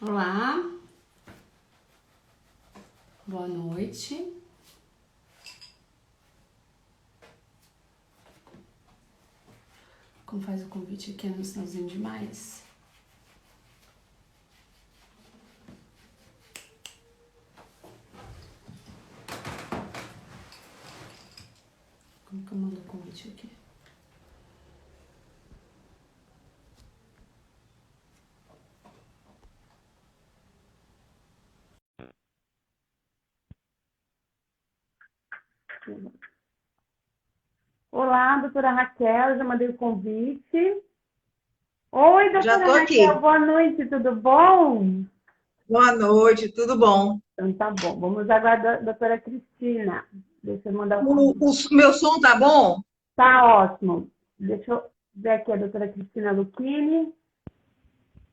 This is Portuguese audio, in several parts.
Olá, boa noite. Como faz o convite aqui no sinalzinho de mais? Como que eu mando o convite aqui? Olá, doutora Raquel, já mandei o convite. Oi, Já doutora estou Raquel, aqui. boa noite, tudo bom? Boa noite, tudo bom? Então tá bom, vamos aguardar a doutora Cristina. Deixa eu mandar o O, convite. o meu som tá bom? Tá ótimo. Deixa eu ver aqui a doutora Cristina Lucchini,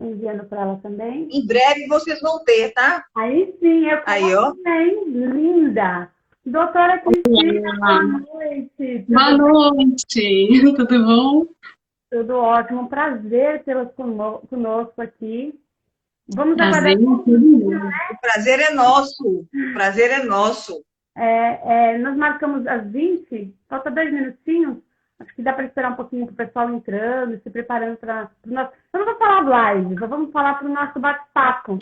enviando para ela também. Em breve vocês vão ter, tá? Aí sim, eu Aí, ó. coloco bem, linda. Doutora Cristina, boa Olá, noite, boa tudo bem? noite, tudo bom? Tudo ótimo, um prazer tê-las conosco aqui. Vamos aguardar Prazer, um tudo pouquinho. bom. O prazer é nosso. O prazer é nosso. Nós marcamos às 20, falta 2 minutinhos. Acho que dá para esperar um pouquinho para o pessoal entrando, se preparando para o nosso. Eu não vou falar live, só vamos falar para o nosso bate-papo,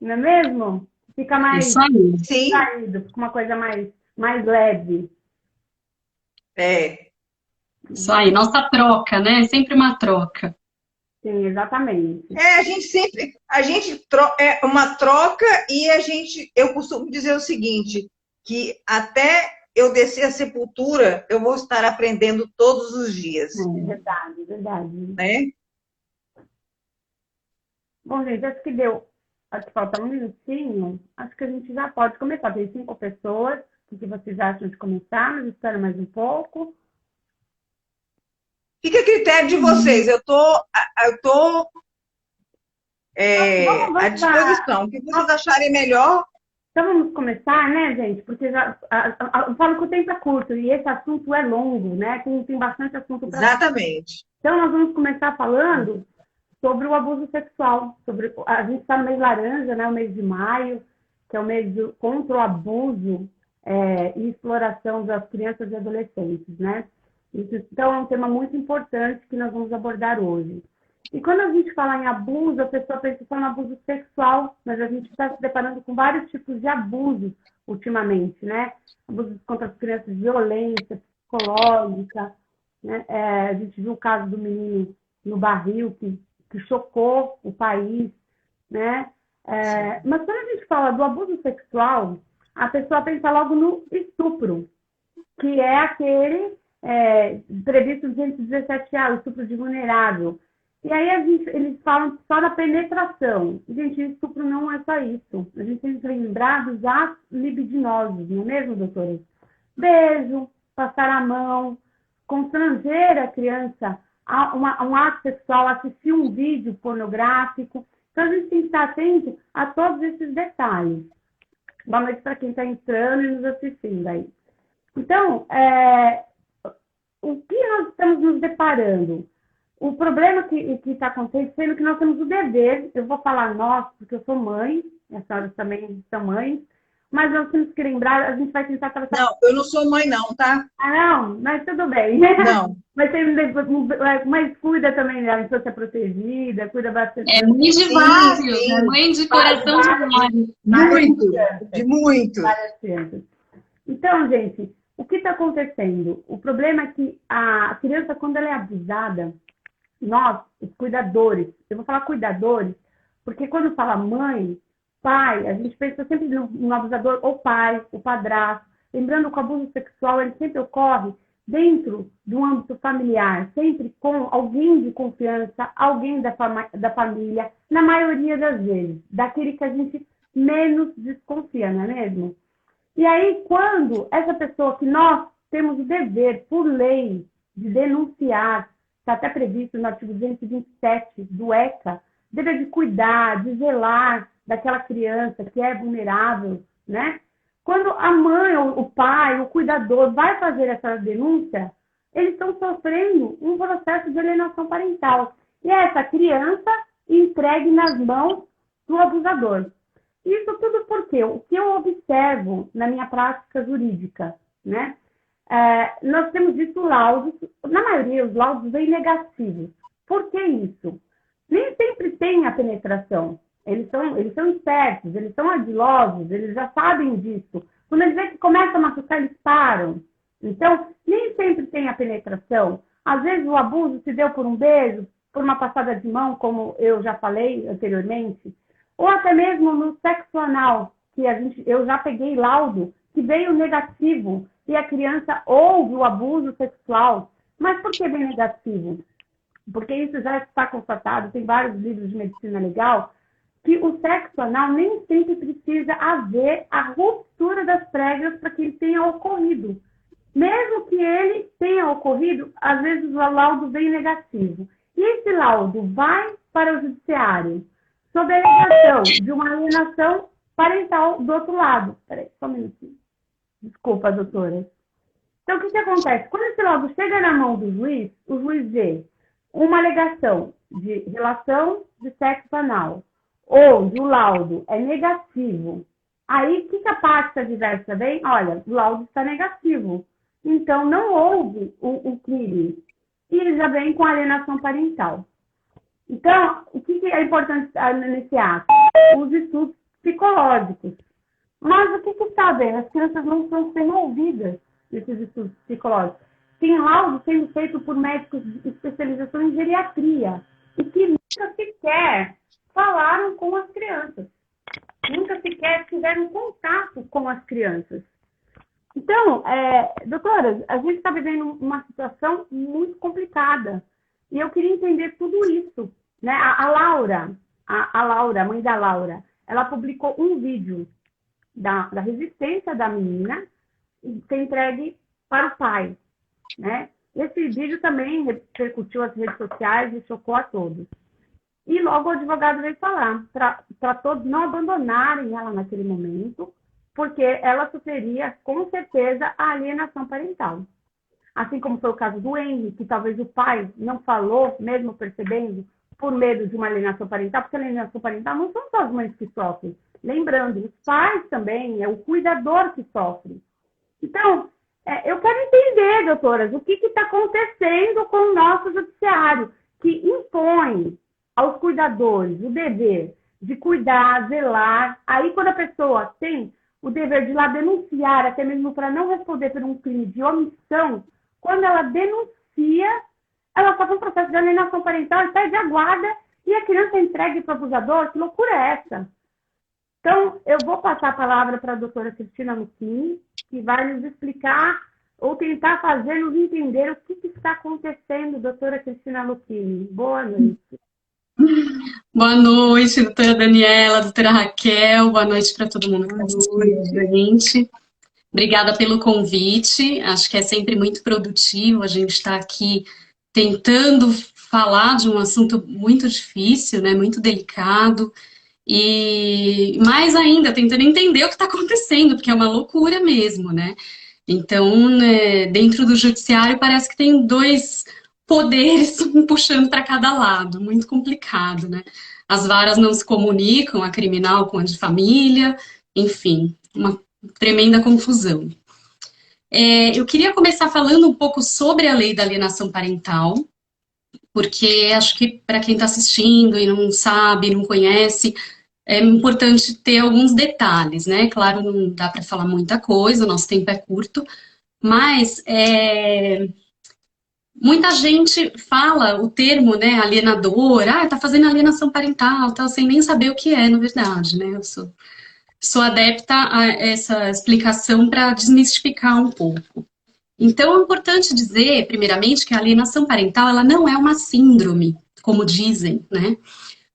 não é mesmo? Fica mais Isso aí, Sim, saído, fica uma coisa mais leve. é. isso aí, nossa troca, né? Sempre uma troca. Sim, exatamente. A gente sempre, é uma troca e eu costumo dizer o seguinte, que até eu descer a sepultura, eu vou estar aprendendo todos os dias, É verdade, verdade. né? Bom, gente, acho que deu. Acho que falta 1 minutinho. Acho que a gente já pode começar. Tem 5 pessoas. O que vocês acham de começar? Mas espera mais um pouco. Fica a critério de vocês. Eu tô à Vamos dar. disposição. O que vocês acharem melhor, Então vamos começar, né, gente? Porque eu falo que o tempo é curto e esse assunto é longo, né? Tem bastante assunto para falar. exatamente. Então nós vamos começar falando sobre o abuso sexual. A gente está no mês laranja, né? O mês de maio, que é o mês contra o abuso e exploração das crianças e adolescentes, né? Então é um tema muito importante que nós vamos abordar hoje. E quando a gente fala em abuso, a pessoa pensa só no abuso sexual, mas a gente está se deparando com vários tipos de abusos ultimamente, né? Abusos contra as crianças, violência psicológica, né? A gente viu o caso do menino no barril que chocou o país, né? Mas quando a gente fala do abuso sexual, a pessoa pensa logo no estupro, que é aquele previsto no 217A, o estupro de vulnerável. E aí eles falam só da penetração. Gente, estupro não é só isso. A gente tem que lembrar dos atos libidinosos, não é mesmo, doutora? Beijo, passar a mão, constranger a criança a um ato sexual, assistir um vídeo pornográfico. Então, a gente tem que estar atento a todos esses detalhes. Boa noite para quem está entrando e nos assistindo aí. Então, o que nós estamos nos deparando? O problema que está acontecendo é que nós temos o dever, eu vou falar nós, porque eu sou mãe, as senhoras também são mães, mas nós temos que lembrar, a gente vai tentar tratar. Não, eu não sou mãe, não, tá? Ah, não, mas tudo bem. Não. Mas cuida também da infância protegida, cuida bastante É mãe de Sim, vários, é sim. mãe de de coração de vários. várias Muito. De crianças, muitos. várias crianças. Então, gente, o que está acontecendo? O problema é que a criança, quando ela é abusada, nós, os cuidadores, eu vou falar cuidadores, porque quando fala mãe, pai, a gente pensa sempre no abusador, ou pai, o padrasto. Lembrando que o abuso sexual ele sempre ocorre dentro do âmbito familiar, sempre com alguém de confiança, alguém da família, na maioria das vezes, daquele que a gente menos desconfia, não é mesmo? E aí, quando essa pessoa que nós temos o dever, por lei, de denunciar, está até previsto no artigo 227 do ECA, dever de cuidar, de zelar daquela criança que é vulnerável, né? Quando a mãe, o pai, o cuidador vai fazer essa denúncia, eles estão sofrendo um processo de alienação parental. E é essa criança entregue nas mãos do abusador. Isso tudo porque o que eu observo na minha prática jurídica, né? Nós temos visto laudos, na maioria os laudos vêm negativos. Por que isso? Nem sempre tem a penetração. Eles são espertos, eles são ardilosos, eles já sabem disso. Quando eles veem que começa a machucar, eles param. Então, nem sempre tem a penetração. Às vezes o abuso se deu por um beijo, por uma passada de mão, como eu já falei anteriormente, ou até mesmo no sexo anal, que eu já peguei laudo, que veio negativo, e a criança houve o abuso sexual. Mas por que vem negativo? Porque isso já está constatado, tem vários livros de medicina legal, que o sexo anal nem sempre precisa haver a ruptura das pregas para que ele tenha ocorrido. Mesmo que ele tenha ocorrido, às vezes o laudo vem negativo. E esse laudo vai para o judiciário, sob a alegação de uma alienação parental do outro lado. Peraí, só um minutinho. Desculpa, doutora. Então, o que acontece? Quando esse laudo chega na mão do juiz, o juiz vê uma alegação de relação de sexo anal, onde o laudo é negativo. Aí, o que a parte adversa vem? Olha, o laudo está negativo. Então, não houve o crime. E ele já vem com alienação parental. Então, o que é importante nesse ato? Os estudos psicológicos. Mas o que está bem? As crianças não estão sendo ouvidas nesses estudos psicológicos. Tem laudo sendo feito por médicos de especialização em geriatria e que nunca sequer falaram com as crianças. Nunca sequer tiveram contato com as crianças. Então, doutora, a gente está vivendo uma situação muito complicada. E eu queria entender tudo isso. Né? A Laura, a mãe da Laura, ela publicou um vídeo da resistência da menina e foi entregue para o pai. Né? Esse vídeo também repercutiu as redes sociais e chocou a todos. E logo o advogado veio falar para todos não abandonarem ela naquele momento, porque ela sofreria, com certeza, a alienação parental. Assim como foi o caso do Henry, que talvez o pai não falou, mesmo percebendo, por medo de uma alienação parental, porque a alienação parental não são só as mães que sofrem. Lembrando, os pais também, é o cuidador que sofre. Então, eu quero entender, doutoras, o que está acontecendo com o nosso judiciário, que impõe aos cuidadores o dever de cuidar, zelar. Aí, quando a pessoa tem o dever de ir lá denunciar, até mesmo para não responder por um crime de omissão, quando ela denuncia, ela sofre um processo de alienação parental e pede a guarda e a criança é entregue para o abusador. Que loucura é essa? Então, eu vou passar a palavra para a doutora Cristina Lucchini, que vai nos explicar ou tentar fazer-nos entender o que está acontecendo, doutora Cristina Lucchini. Boa noite. Boa noite, doutora Daniela, doutora Raquel, boa noite para todo mundo que está assistindo a gente. Obrigada pelo convite, acho que é sempre muito produtivo a gente estar aqui tentando falar de um assunto muito difícil, né, muito delicado, e mais ainda, tentando entender o que está acontecendo, porque é uma loucura mesmo, né? Então, né, dentro do judiciário parece que tem dois poderes puxando para cada lado, muito complicado, né? As varas não se comunicam, a criminal com a de família, enfim, uma tremenda confusão. Eu queria começar falando um pouco sobre a lei da alienação parental, porque acho que para quem está assistindo e não sabe, não conhece, é importante ter alguns detalhes, né? Claro, não dá para falar muita coisa, o nosso tempo é curto, mas muita gente fala o termo, né, alienador, tá fazendo alienação parental, tá, sem nem saber o que é, na verdade, né? Eu sou adepta a essa explicação para desmistificar um pouco. Então, é importante dizer, primeiramente, que a alienação parental ela não é uma síndrome, como dizem, né?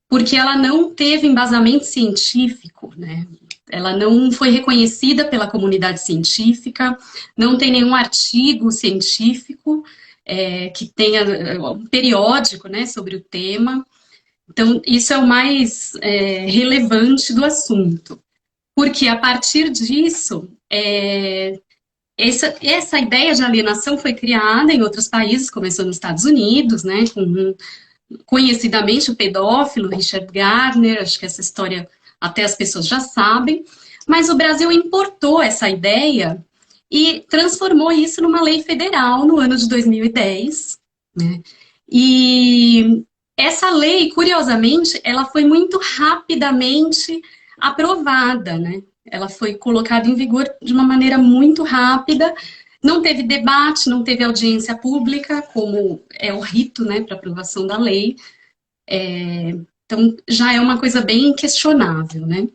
Porque ela não teve embasamento científico, né? Ela não foi reconhecida pela comunidade científica, não tem nenhum artigo científico que tenha um periódico, né, sobre o tema. Então, isso é o mais relevante do assunto. Porque, a partir disso, essa ideia de alienação foi criada em outros países, começou nos Estados Unidos, né, com conhecidamente o pedófilo Richard Gardner, acho que essa história até as pessoas já sabem, mas o Brasil importou essa ideia e transformou isso numa lei federal no ano de 2010, né? E essa lei, curiosamente, ela foi muito rapidamente aprovada, né? Ela foi colocada em vigor de uma maneira muito rápida, não teve debate, não teve audiência pública, como é o rito, né, para aprovação da lei. Então, já é uma coisa bem questionável, né?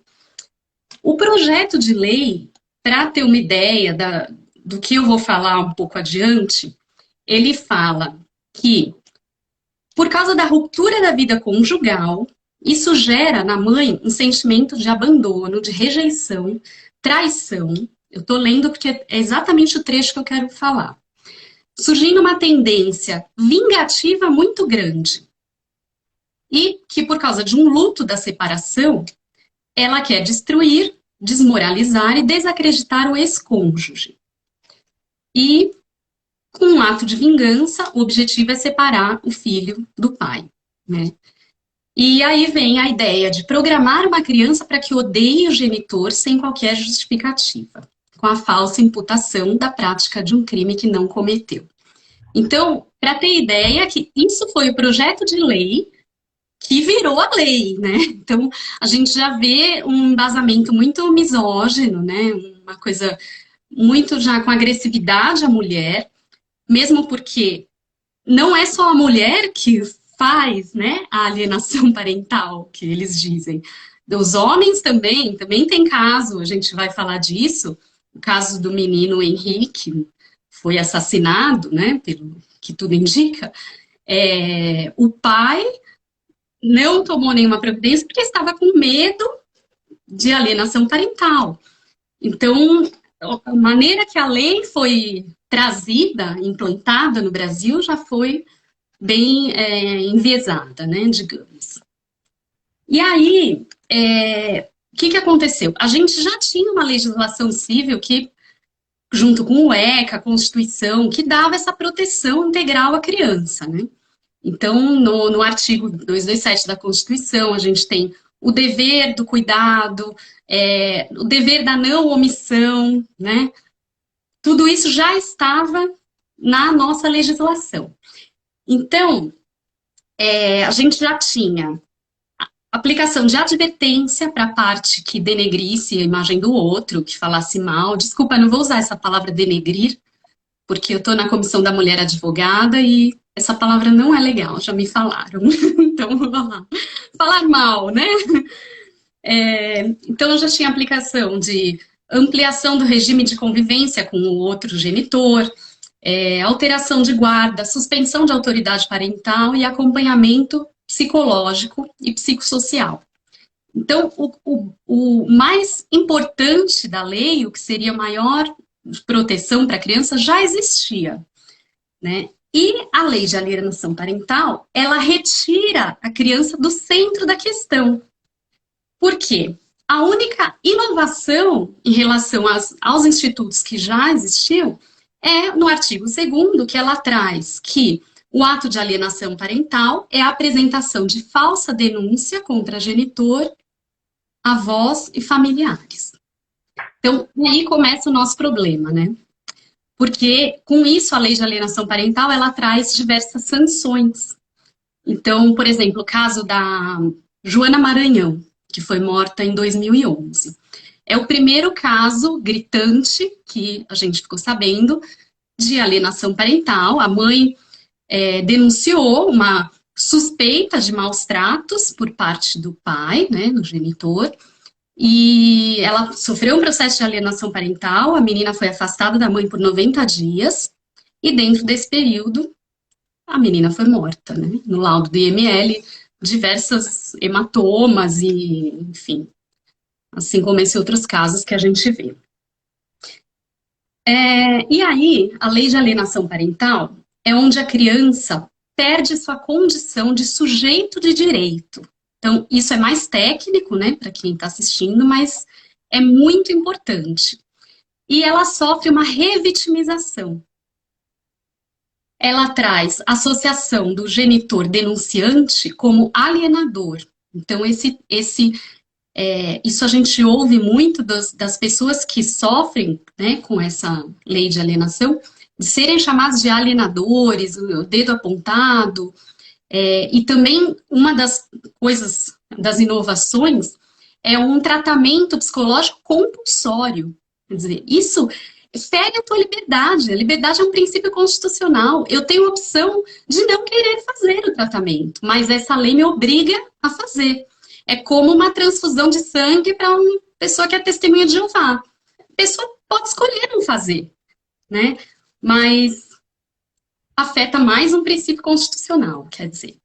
O projeto de lei, para ter uma ideia do que eu vou falar um pouco adiante, ele fala que, por causa da ruptura da vida conjugal, isso gera na mãe um sentimento de abandono, de rejeição, traição. Eu estou lendo porque é exatamente o trecho que eu quero falar. Surgindo uma tendência vingativa muito grande. E que, por causa de um luto da separação, ela quer destruir, desmoralizar e desacreditar o ex-cônjuge. E, com um ato de vingança, o objetivo é separar o filho do pai, né? E aí vem a ideia de programar uma criança para que odeie o genitor sem qualquer justificativa, com a falsa imputação da prática de um crime que não cometeu. Então, para ter ideia, que isso foi o projeto de lei que virou a lei, né? Então, a gente já vê um embasamento muito misógino, né? Uma coisa muito já com agressividade à mulher, mesmo porque não é só a mulher que faz, né, a alienação parental, que eles dizem. Os homens também tem caso, a gente vai falar disso, o caso do menino Henrique, foi assassinado, né, pelo que tudo indica, o pai não tomou nenhuma providência porque estava com medo de alienação parental. Então, a maneira que a lei foi trazida, implantada no Brasil, já foi bem enviesada, né, digamos. E aí, o que aconteceu? A gente já tinha uma legislação civil que, junto com o ECA, a Constituição, que dava essa proteção integral à criança, né? Então, no artigo 227 da Constituição, a gente tem o dever do cuidado, o dever da não omissão, né? Tudo isso já estava na nossa legislação. Então, a gente já tinha aplicação de advertência para a parte que denegrisse a imagem do outro, que falasse mal. Desculpa, não vou usar essa palavra denegrir, porque eu estou na Comissão da Mulher Advogada e essa palavra não é legal, já me falaram. Então, vou lá. Falar mal, né? Então, eu já tinha aplicação de ampliação do regime de convivência com o outro genitor, alteração de guarda, suspensão de autoridade parental e acompanhamento psicológico e psicossocial. Então, o mais importante da lei, o que seria maior proteção para a criança, já existia, né? E a lei de alienação parental, ela retira a criança do centro da questão. Por quê? A única inovação em relação aos institutos que já existiam é no artigo 2º, que ela traz que o ato de alienação parental é a apresentação de falsa denúncia contra genitor, avós e familiares. Então, aí começa o nosso problema, né? Porque, com isso, a lei de alienação parental, ela traz diversas sanções. Então, por exemplo, o caso da Joana Maranhão, que foi morta em 2011. É o primeiro caso gritante que a gente ficou sabendo de alienação parental. A mãe denunciou uma suspeita de maus tratos por parte do pai, né, do genitor, e ela sofreu um processo de alienação parental. A menina foi afastada da mãe por 90 dias, e dentro desse período, a menina foi morta, né? No laudo do IML, diversas hematomas e, enfim, assim como esses outros casos que a gente vê. E aí, a lei de alienação parental é onde a criança perde sua condição de sujeito de direito. Então, isso é mais técnico, né, para quem está assistindo, mas é muito importante. E ela sofre uma revitimização. ela traz associação do genitor denunciante como alienador. Então, isso a gente ouve muito das pessoas que sofrem, né, com essa lei de alienação, de serem chamados de alienadores, o dedo apontado. E também uma das coisas, das inovações, é um tratamento psicológico compulsório. Quer dizer, isso fere a tua liberdade. A liberdade é um princípio constitucional. Eu tenho a opção de não querer fazer o tratamento, mas essa lei me obriga a fazer. É como uma transfusão de sangue para uma pessoa que é testemunha de Jeová. A pessoa pode escolher não fazer, né? Mas afeta mais um princípio constitucional, quer dizer.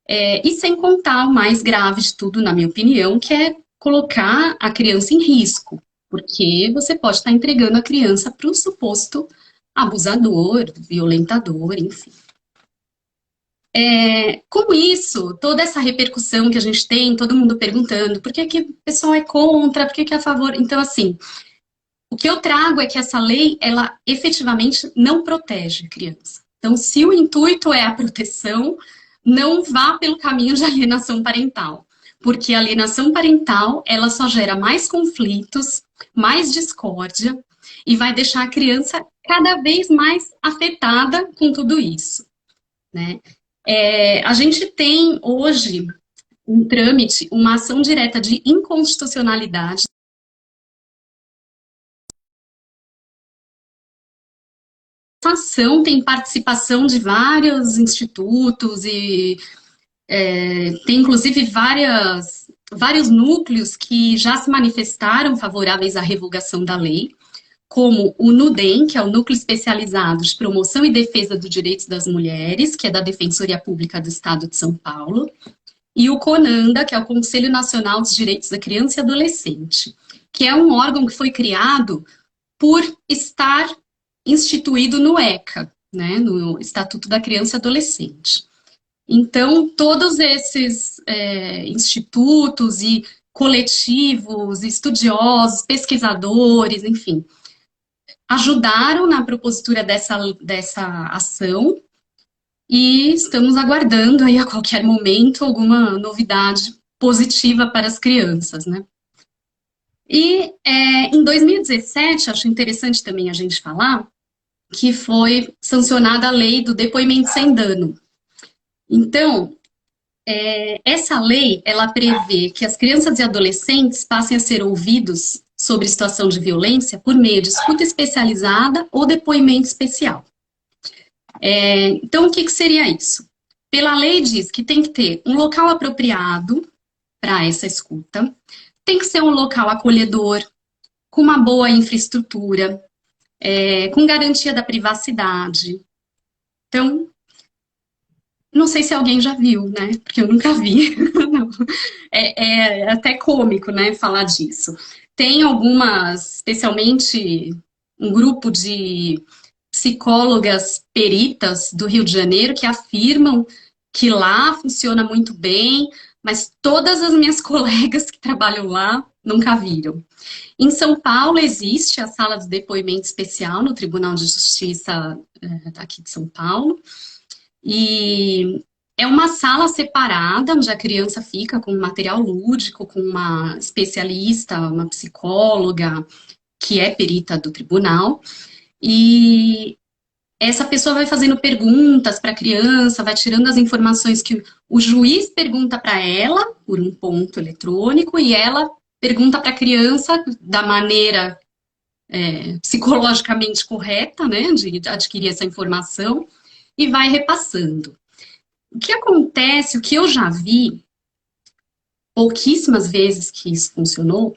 E sem contar o mais grave de tudo, na minha opinião, que é colocar a criança em risco, porque você pode estar entregando a criança para o suposto abusador, violentador, enfim. Com isso, toda essa repercussão que a gente tem, todo mundo perguntando por que o pessoal é contra, por que é a favor. Então, assim, o que eu trago é que essa lei, ela efetivamente não protege a criança. Então, se o intuito é a proteção, não vá pelo caminho de alienação parental. Porque a alienação parental, ela só gera mais conflitos, mais discórdia, e vai deixar a criança cada vez mais afetada com tudo isso, né? A gente tem hoje um trâmite, uma ação direta de inconstitucionalidade. Essa ação tem participação de vários institutos e tem inclusive vários núcleos que já se manifestaram favoráveis à revogação da lei, como o NUDEM, que é o Núcleo Especializado de Promoção e Defesa dos Direitos das Mulheres, que é da Defensoria Pública do Estado de São Paulo, e o CONANDA, que é o Conselho Nacional dos Direitos da Criança e Adolescente, que é um órgão que foi criado por estar instituído no ECA, né, no Estatuto da Criança e Adolescente. Então, todos esses institutos e coletivos, estudiosos, pesquisadores, enfim, ajudaram na propositura dessa ação e estamos aguardando aí a qualquer momento alguma novidade positiva para as crianças, né? E em 2017, acho interessante também a gente falar, que foi sancionada a lei do depoimento sem dano. Então, essa lei, ela prevê que as crianças e adolescentes passem a ser ouvidos sobre situação de violência por meio de escuta especializada ou depoimento especial. Então, o que seria isso? Pela lei diz que tem que ter um local apropriado para essa escuta, tem que ser um local acolhedor, com uma boa infraestrutura, com garantia da privacidade. Então, não sei se alguém já viu, né? Porque eu nunca vi. É até cômico, né, falar disso. Tem algumas, especialmente um grupo de psicólogas peritas do Rio de Janeiro que afirmam que lá funciona muito bem, mas todas as minhas colegas que trabalham lá nunca viram. Em São Paulo existe a sala de depoimento especial no Tribunal de Justiça aqui de São Paulo, e é uma sala separada, onde a criança fica com material lúdico, com uma especialista, uma psicóloga, que é perita do tribunal, e essa pessoa vai fazendo perguntas para a criança, vai tirando as informações que o juiz pergunta para ela, por um ponto eletrônico, e ela pergunta para a criança da maneira psicologicamente correta, né, de adquirir essa informação, e vai repassando. O que acontece, o que eu já vi, pouquíssimas vezes que isso funcionou,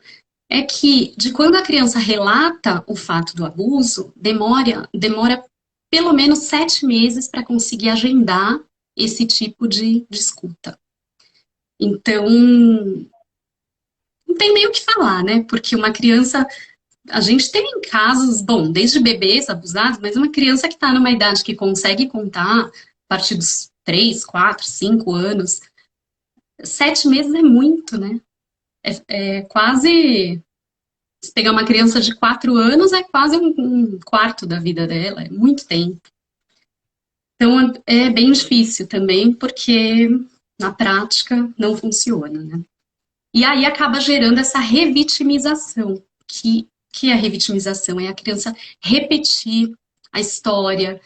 é que de quando a criança relata o fato do abuso, demora pelo menos 7 meses para conseguir agendar esse tipo de escuta. Então, não tem nem o que falar, né? Porque uma criança... A gente tem casos, bom, desde bebês abusados, mas uma criança que está numa idade que consegue contar a partir dos 3, 4, 5 anos, 7 meses é muito, né? Quase... Se pegar uma criança de 4 anos, é quase um quarto da vida dela, é muito tempo. Então, é bem difícil também, porque na prática não funciona, né? E aí acaba gerando essa revitimização, que é a revitimização? É a criança repetir a história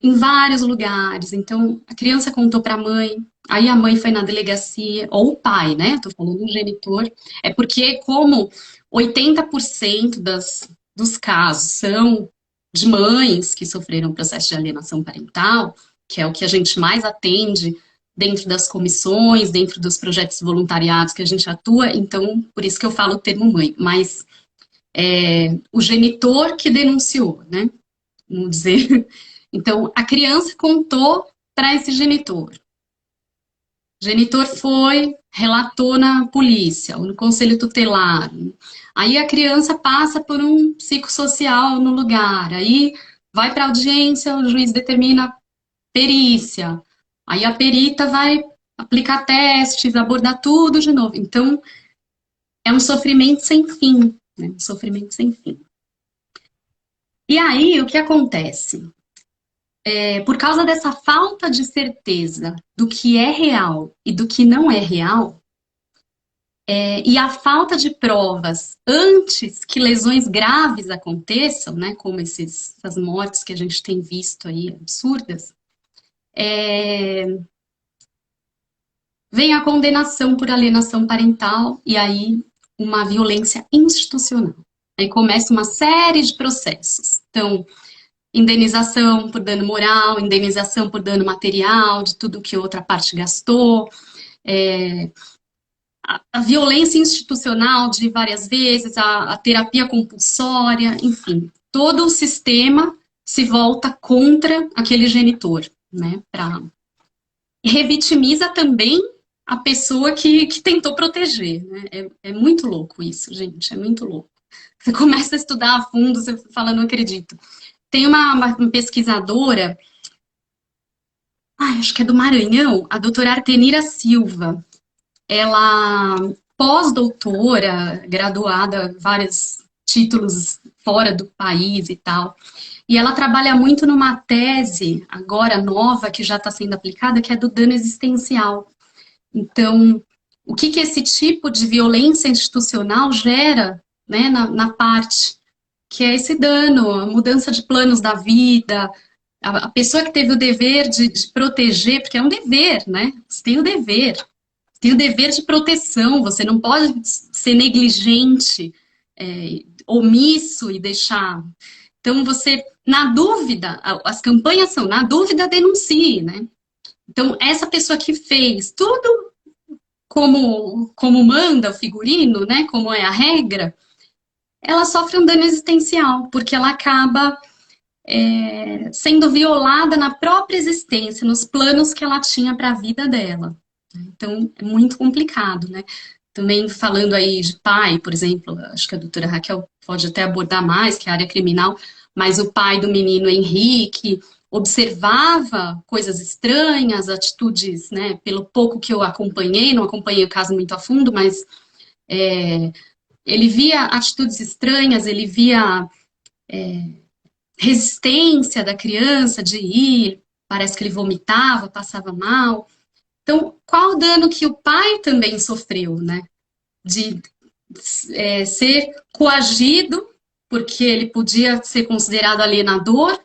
em vários lugares. Então, a criança contou para a mãe, aí a mãe foi na delegacia, ou o pai, né? Estou falando do genitor. É porque, como 80% dos casos são de mães que sofreram processo de alienação parental, que é o que a gente mais atende dentro das comissões, dentro dos projetos voluntariados que a gente atua, então, por isso que eu falo o termo mãe, mas o genitor que denunciou, né? Vamos dizer. Então, a criança contou para esse genitor. O genitor foi, relatou na polícia, ou no conselho tutelar. Aí a criança passa por um psicossocial no lugar. Aí vai para a audiência, o juiz determina perícia. Aí a perita vai aplicar testes, abordar tudo de novo. Então, é um sofrimento sem fim, né? Um sofrimento sem fim. E aí, o que acontece? Por causa dessa falta de certeza do que é real e do que não é real, e a falta de provas antes que lesões graves aconteçam, né, como essas mortes que a gente tem visto aí, absurdas, vem a condenação por alienação parental e aí uma violência institucional. Aí começa uma série de processos. Então, indenização por dano moral, indenização por dano material, de tudo que outra parte gastou, a violência institucional de várias vezes, a terapia compulsória, enfim, todo o sistema se volta contra aquele genitor, né? E revitimiza também a pessoa que tentou proteger, né? É muito louco isso, gente, é muito louco. Você começa a estudar a fundo, você fala, não acredito. Tem uma pesquisadora, acho que é do Maranhão, a doutora Artenira Silva. Ela, pós-doutora, graduada, vários títulos fora do país e tal. E ela trabalha muito numa tese, agora nova, que já está sendo aplicada, que é do dano existencial. Então, o que esse tipo de violência institucional gera, né, na parte, que é esse dano, a mudança de planos da vida, a pessoa que teve o dever de proteger, porque é um dever, né? Você tem o dever de proteção, você não pode ser negligente, omisso e deixar. Então, você, na dúvida, as campanhas são, na dúvida, denuncie, né? Então, essa pessoa que fez tudo como manda o figurino, né? Como é a regra, ela sofre um dano existencial, porque ela acaba sendo violada na própria existência, nos planos que ela tinha para a vida dela. Então, é muito complicado, né? Também falando aí de pai, por exemplo, acho que a doutora Raquel pode até abordar mais, que é a área criminal, mas o pai do menino Henrique observava coisas estranhas, atitudes, né? Pelo pouco que eu acompanhei, não acompanhei o caso muito a fundo, mas ele via atitudes estranhas, ele via resistência da criança de ir, parece que ele vomitava, passava mal. Então, qual o dano que o pai também sofreu, né? De ser coagido, porque ele podia ser considerado alienador,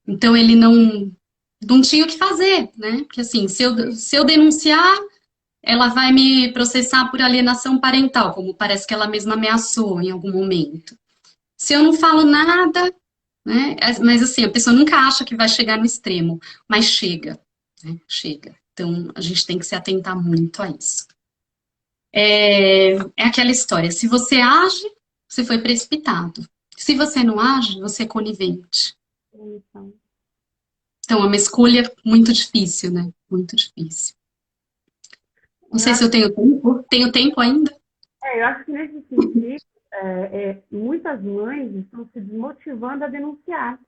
então ele não tinha o que fazer, né? Porque assim, se eu denunciar, ela vai me processar por alienação parental, como parece que ela mesma ameaçou em algum momento. Se eu não falo nada, né? Mas assim, a pessoa nunca acha que vai chegar no extremo, mas chega, né? Chega. Então, a gente tem que se atentar muito a isso. É aquela história, se você age, você foi precipitado. Se você não age, você é conivente. Então, é uma escolha muito difícil, né? Muito difícil. Não sei se eu tenho tempo. Tenho tempo ainda? Eu acho que nesse sentido, muitas mães estão se desmotivando a denunciar.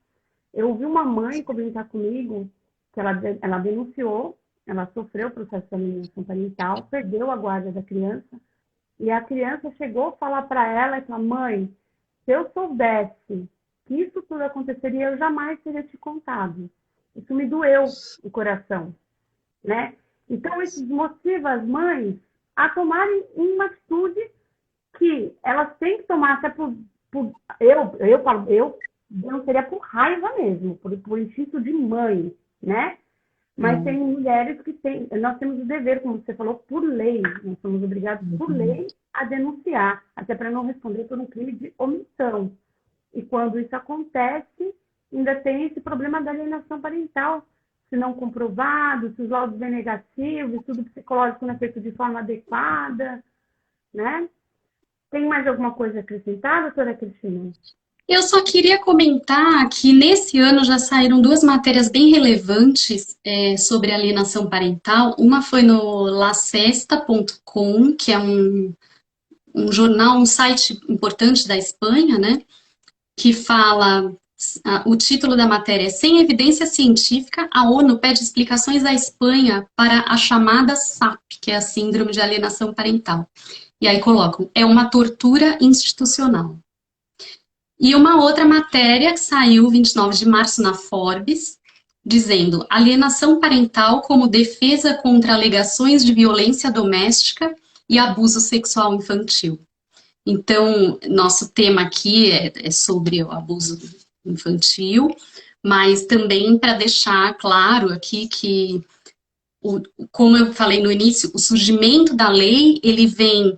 Eu ouvi uma mãe comentar comigo que ela denunciou, ela sofreu o processo de alienação parental, perdeu a guarda da criança, e a criança chegou a falar para ela e falou: mãe, se eu soubesse que isso tudo aconteceria, eu jamais teria te contado. Isso me doeu o coração, né? Então, isso motiva as mães a tomarem uma atitude que elas têm que tomar, até eu não seria por raiva mesmo, por instinto de mãe, né? Mas tem mulheres que têm, nós temos o dever, como você falou, por lei, nós somos obrigados por lei a denunciar, até para não responder por um crime de omissão. E quando isso acontece, ainda tem esse problema da alienação parental, se não comprovado, se os laudos vêm negativos, estudo psicológico não é feito de forma adequada, né? Tem mais alguma coisa a acrescentar, doutora Cristina? Eu só queria comentar que nesse ano já saíram duas matérias bem relevantes sobre alienação parental. Uma foi no lacesta.com, que é um jornal, um site importante da Espanha, né? Que fala, o título da matéria é Sem evidência científica, a ONU pede explicações à Espanha para a chamada SAP, que é a Síndrome de Alienação Parental. E aí colocam, é uma tortura institucional. E uma outra matéria que saiu 29 de março na Forbes, dizendo alienação parental como defesa contra alegações de violência doméstica e abuso sexual infantil. Então, nosso tema aqui é sobre o abuso infantil, mas também para deixar claro aqui que, como eu falei no início, o surgimento da lei, ele vem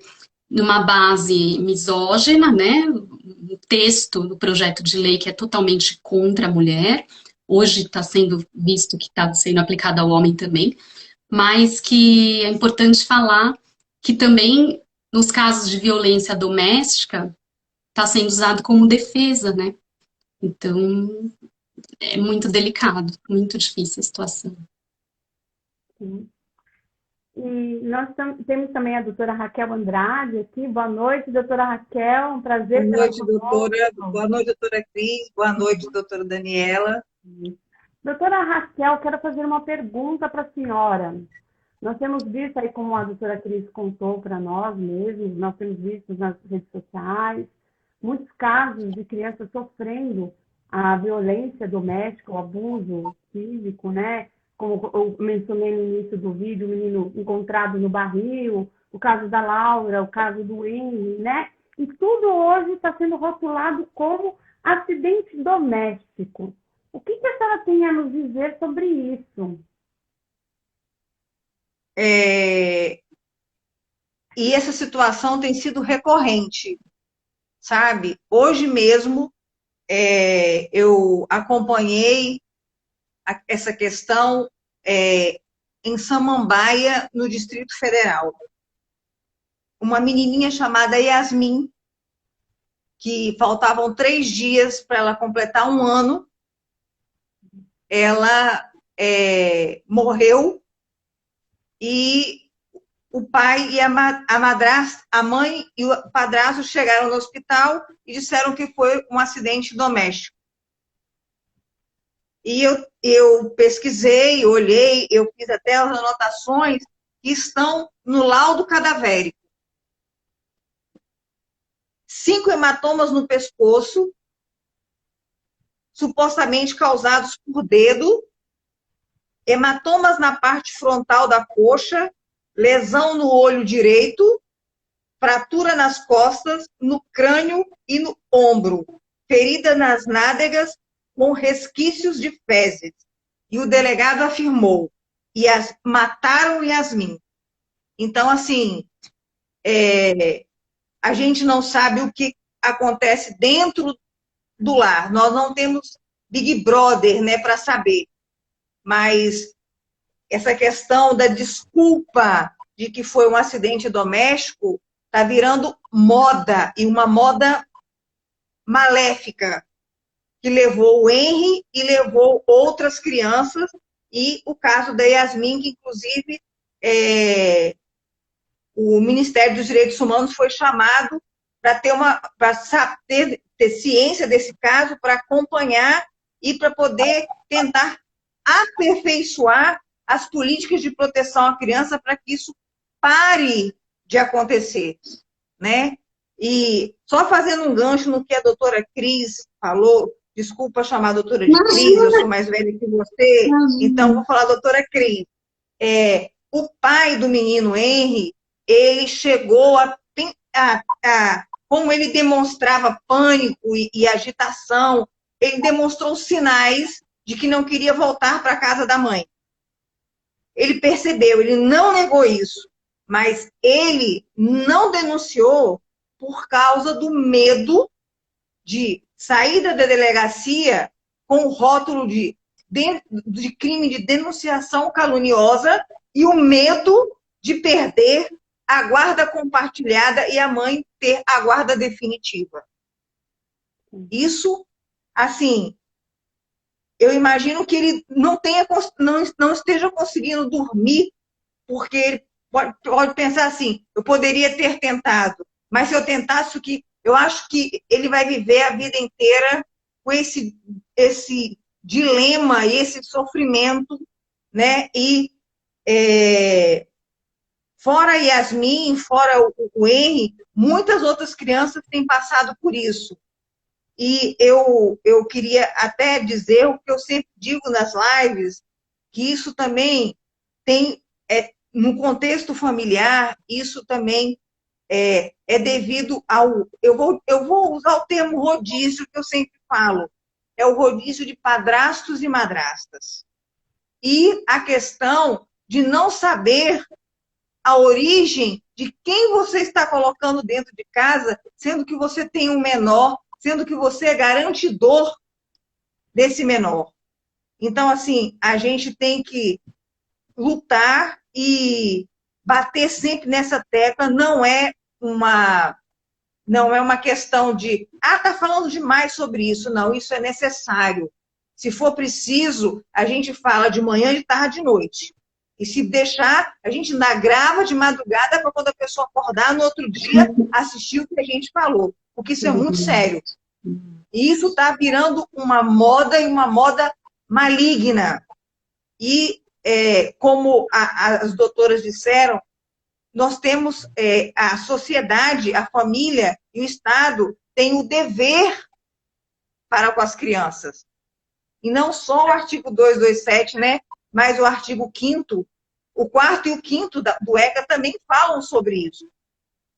numa base misógina, né? Um texto do projeto de lei que é totalmente contra a mulher, hoje está sendo visto que está sendo aplicado ao homem também, mas que é importante falar que também, nos casos de violência doméstica, está sendo usado como defesa, né? Então, é muito delicado, muito difícil a situação. Sim. E nós temos também a doutora Raquel Andrade aqui. Boa noite, doutora Raquel. Um prazer. Boa noite, doutora. Boa noite, doutora Cris. Boa noite, doutora Daniela. Doutora Raquel, quero fazer uma pergunta para a senhora. Nós temos visto aí, como a doutora Cris contou para nós mesmos, nós temos visto nas redes sociais, muitos casos de crianças sofrendo a violência doméstica, o abuso físico, né? Como eu mencionei no início do vídeo, o menino encontrado no barril, o caso da Laura, o caso do Henry, né? E tudo hoje está sendo rotulado como acidente doméstico. O que a senhora tem a nos dizer sobre isso? E essa situação tem sido recorrente, sabe? Hoje mesmo eu acompanhei essa questão em Samambaia, no Distrito Federal. Uma menininha chamada Yasmin, que faltavam 3 dias para ela completar 1 ano, ela morreu e o pai e a madrasta, a mãe e o padrasto chegaram no hospital e disseram que foi um acidente doméstico. E eu pesquisei, olhei, eu fiz até as anotações que estão no laudo cadavérico. 5 hematomas no pescoço, supostamente causados por dedo, hematomas na parte frontal da coxa, lesão no olho direito, fratura nas costas, no crânio e no ombro, ferida nas nádegas com resquícios de fezes. E o delegado afirmou, mataram Yasmin. Então, assim, a gente não sabe o que acontece dentro do lar. Nós não temos Big Brother, né, para saber. Mas essa questão da desculpa de que foi um acidente doméstico está virando moda, e uma moda maléfica, que levou o Henry e levou outras crianças, e o caso da Yasmin, que inclusive o Ministério dos Direitos Humanos foi chamado para ter ciência desse caso, para acompanhar e para poder tentar aperfeiçoar as políticas de proteção à criança para que isso pare de acontecer, né? E só fazendo um gancho no que a doutora Cris falou desculpa chamar a doutora de Cris, eu sou mais velha que você, então vou falar doutora Cris. O pai do menino Henry, ele chegou como ele demonstrava pânico e agitação, ele demonstrou sinais de que não queria voltar para a casa da mãe. Ele percebeu, ele não negou isso, mas ele não denunciou por causa do medo de sair da delegacia com o rótulo de crime de denunciação caluniosa e o medo de perder a guarda compartilhada e a mãe ter a guarda definitiva. Isso, assim, eu imagino que ele não esteja conseguindo dormir, porque ele pode pensar assim, eu poderia ter tentado, mas se eu tentasse, eu acho que ele vai viver a vida inteira com esse dilema, esse sofrimento, né? E fora Yasmin, fora o Henry, muitas outras crianças têm passado por isso. E eu queria até dizer o que eu sempre digo nas lives, que isso também tem, no contexto familiar, isso também é devido ao... Eu vou usar o termo rodízio, que eu sempre falo. É o rodízio de padrastos e madrastas. E a questão de não saber a origem de quem você está colocando dentro de casa, sendo que você tem um menor, sendo que você é garantidor desse menor. Então, assim, a gente tem que lutar e bater sempre nessa tecla. Não é uma questão de, tá falando demais sobre isso. Não, isso é necessário. Se for preciso, a gente fala de manhã, de tarde, de noite. E se deixar, a gente ainda grava de madrugada para quando a pessoa acordar no outro dia, assistir o que a gente falou. Porque isso é muito sério. E isso está virando uma moda e uma moda maligna. E, como as doutoras disseram, nós temos a sociedade, a família e o Estado têm o dever para com as crianças. E não só o artigo 227, né? Mas o artigo 5º, o 4º e o 5º do ECA também falam sobre isso.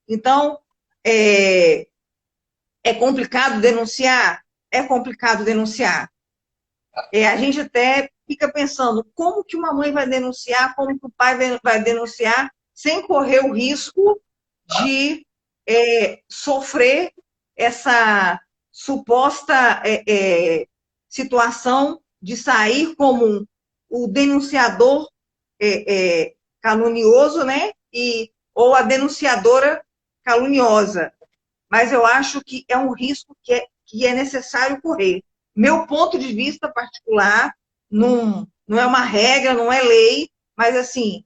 Então, é complicado denunciar? É complicado denunciar. A gente até fica pensando, como que uma mãe vai denunciar, como que o pai vai denunciar, sem correr o risco de sofrer essa suposta situação de sair como o denunciador calunioso, né? Ou a denunciadora caluniosa. Mas eu acho que é um risco que é necessário correr. Meu ponto de vista particular, não é uma regra, não é lei, mas assim,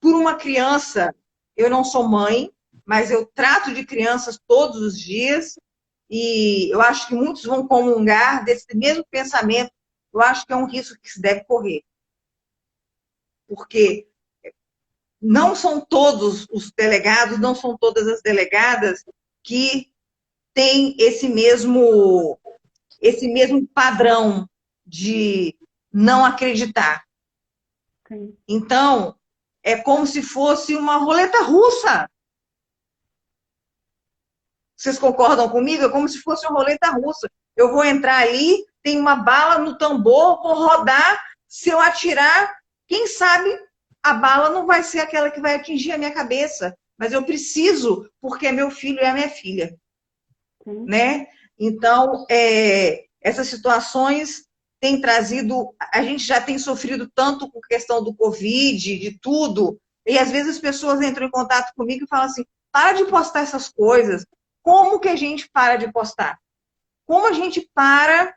por uma criança, eu não sou mãe, mas eu trato de crianças todos os dias, e eu acho que muitos vão comungar desse mesmo pensamento. Eu acho que é um risco que se deve correr. Porque não são todos os delegados, não são todas as delegadas que têm esse mesmo padrão de não acreditar. Sim. Então, é como se fosse uma roleta russa. Vocês concordam comigo? É como se fosse uma roleta russa. Eu vou entrar ali, tem uma bala no tambor, vou rodar, se eu atirar, quem sabe a bala não vai ser aquela que vai atingir a minha cabeça, mas eu preciso, porque é meu filho e a minha filha. Sim. Né? Então, essas situações têm trazido... A gente já tem sofrido tanto com a questão do Covid, de tudo, e às vezes as pessoas entram em contato comigo e falam assim, para de postar essas coisas. Como que a gente para de postar? Como a gente para,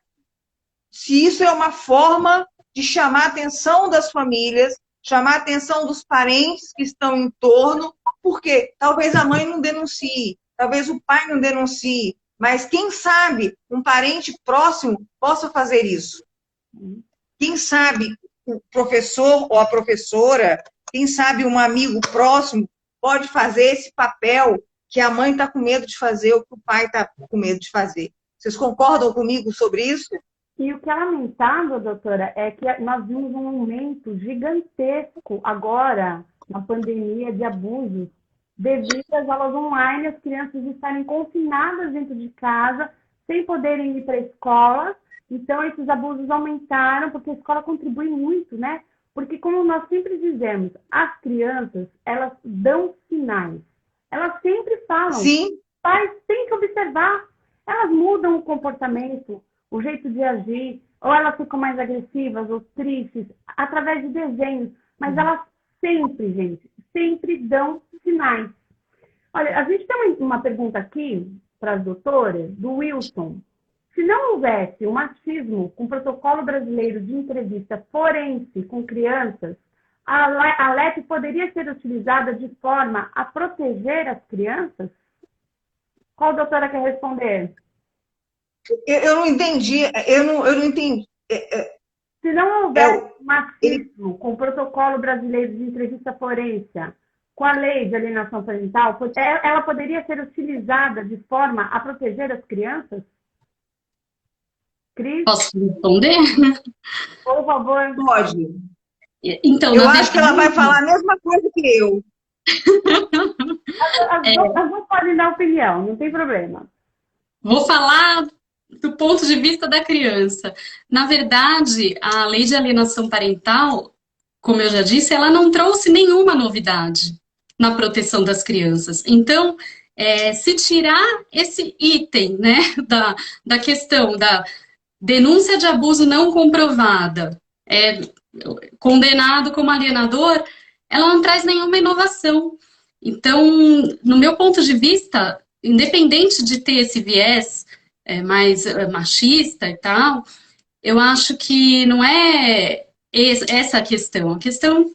se isso é uma forma de chamar a atenção das famílias, chamar a atenção dos parentes que estão em torno, porque talvez a mãe não denuncie, talvez o pai não denuncie, mas quem sabe um parente próximo possa fazer isso. Quem sabe o professor ou a professora, quem sabe um amigo próximo pode fazer esse papel que a mãe está com medo de fazer ou que o pai está com medo de fazer. Vocês concordam comigo sobre isso? E o que é lamentável, doutora, é que nós vimos um aumento gigantesco agora, na pandemia, de abusos, devido às aulas online, as crianças estarem confinadas dentro de casa, sem poderem ir para a escola. Então, esses abusos aumentaram, porque a escola contribui muito, né? Porque, como nós sempre dizemos, as crianças, elas dão sinais. Elas sempre falam. Sim. Pais têm que observar. Elas mudam o comportamento, o jeito de agir, ou elas ficam mais agressivas ou tristes, através de desenhos. Mas elas sempre, gente, sempre dão sinais. Olha, a gente tem uma pergunta aqui para as doutoras, do Wilson. Se não houvesse o machismo com protocolo brasileiro de entrevista forense com crianças, a LEP poderia ser utilizada de forma a proteger as crianças? Qual doutora quer responder? Eu não entendi, eu não entendi. Se não houver machismo com o protocolo brasileiro de entrevista forense, com a lei de alienação parental, ela poderia ser utilizada de forma a proteger as crianças? Cris? Posso responder? Por favor. Pode. Então, eu acho que ela vai falar a mesma coisa que eu. As duas podem dar opinião, não tem problema. Vou falar do ponto de vista da criança. Na verdade, a lei de alienação parental, como eu já disse, ela não trouxe nenhuma novidade na proteção das crianças. Então, se tirar esse item, né, da questão da denúncia de abuso não comprovada, condenado como alienador, ela não traz nenhuma inovação. Então, no meu ponto de vista, independente de ter esse viés mais machista e tal, eu acho que não é essa a questão. A questão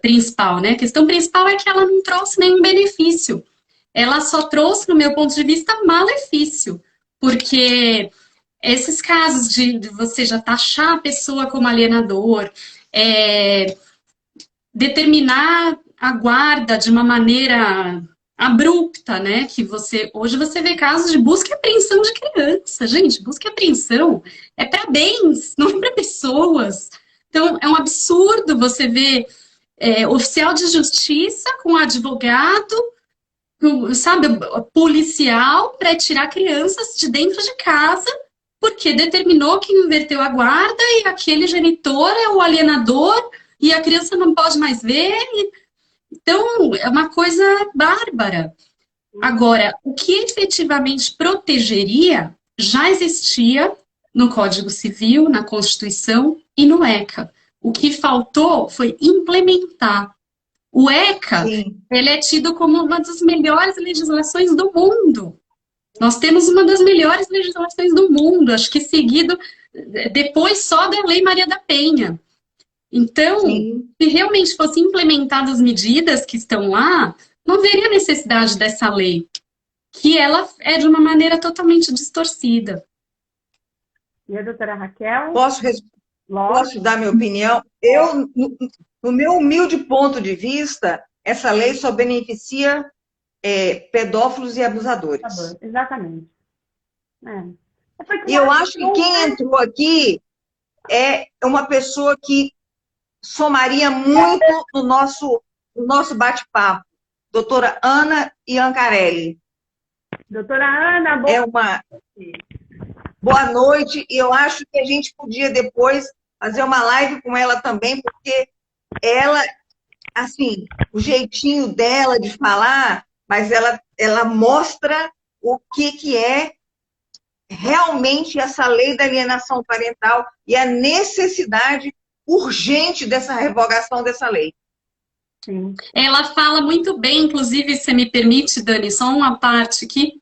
principal, né? A questão principal é que ela não trouxe nenhum benefício. Ela só trouxe, no meu ponto de vista, malefício. Porque esses casos de você já taxar a pessoa como alienador, determinar a guarda de uma maneira abrupta, né? Que hoje você vê casos de busca e apreensão de criança. Gente, busca e apreensão é para bens, não é para pessoas. Então, é um absurdo você ver oficial de justiça com advogado, sabe, policial para tirar crianças de dentro de casa, porque determinou que inverteu a guarda e aquele genitor é o alienador e a criança não pode mais ver. Então, é uma coisa bárbara. Agora, o que efetivamente protegeria já existia no Código Civil, na Constituição e no ECA. O que faltou foi implementar. O ECA, ele é tido como uma das melhores legislações do mundo. Nós temos uma das melhores legislações do mundo, acho que seguido depois só da Lei Maria da Penha. Então, se realmente fossem implementadas as medidas que estão lá, não haveria necessidade dessa lei, que ela é de uma maneira totalmente distorcida. E a doutora Raquel? Posso dar minha opinião? Eu, no meu humilde ponto de vista, essa lei só beneficia pedófilos e abusadores. Exatamente. E eu acho que quem entrou aqui é uma pessoa que somaria muito no nosso bate-papo. Doutora Ana Iancarelli. Doutora Ana, boa noite. E eu acho que a gente podia depois fazer uma live com ela também, porque ela, assim, o jeitinho dela de falar, mas ela mostra o que é realmente essa lei da alienação parental e a necessidade urgente dessa revogação dessa lei. Sim. Ela fala muito bem, inclusive, se me permite, Dani, só uma parte aqui.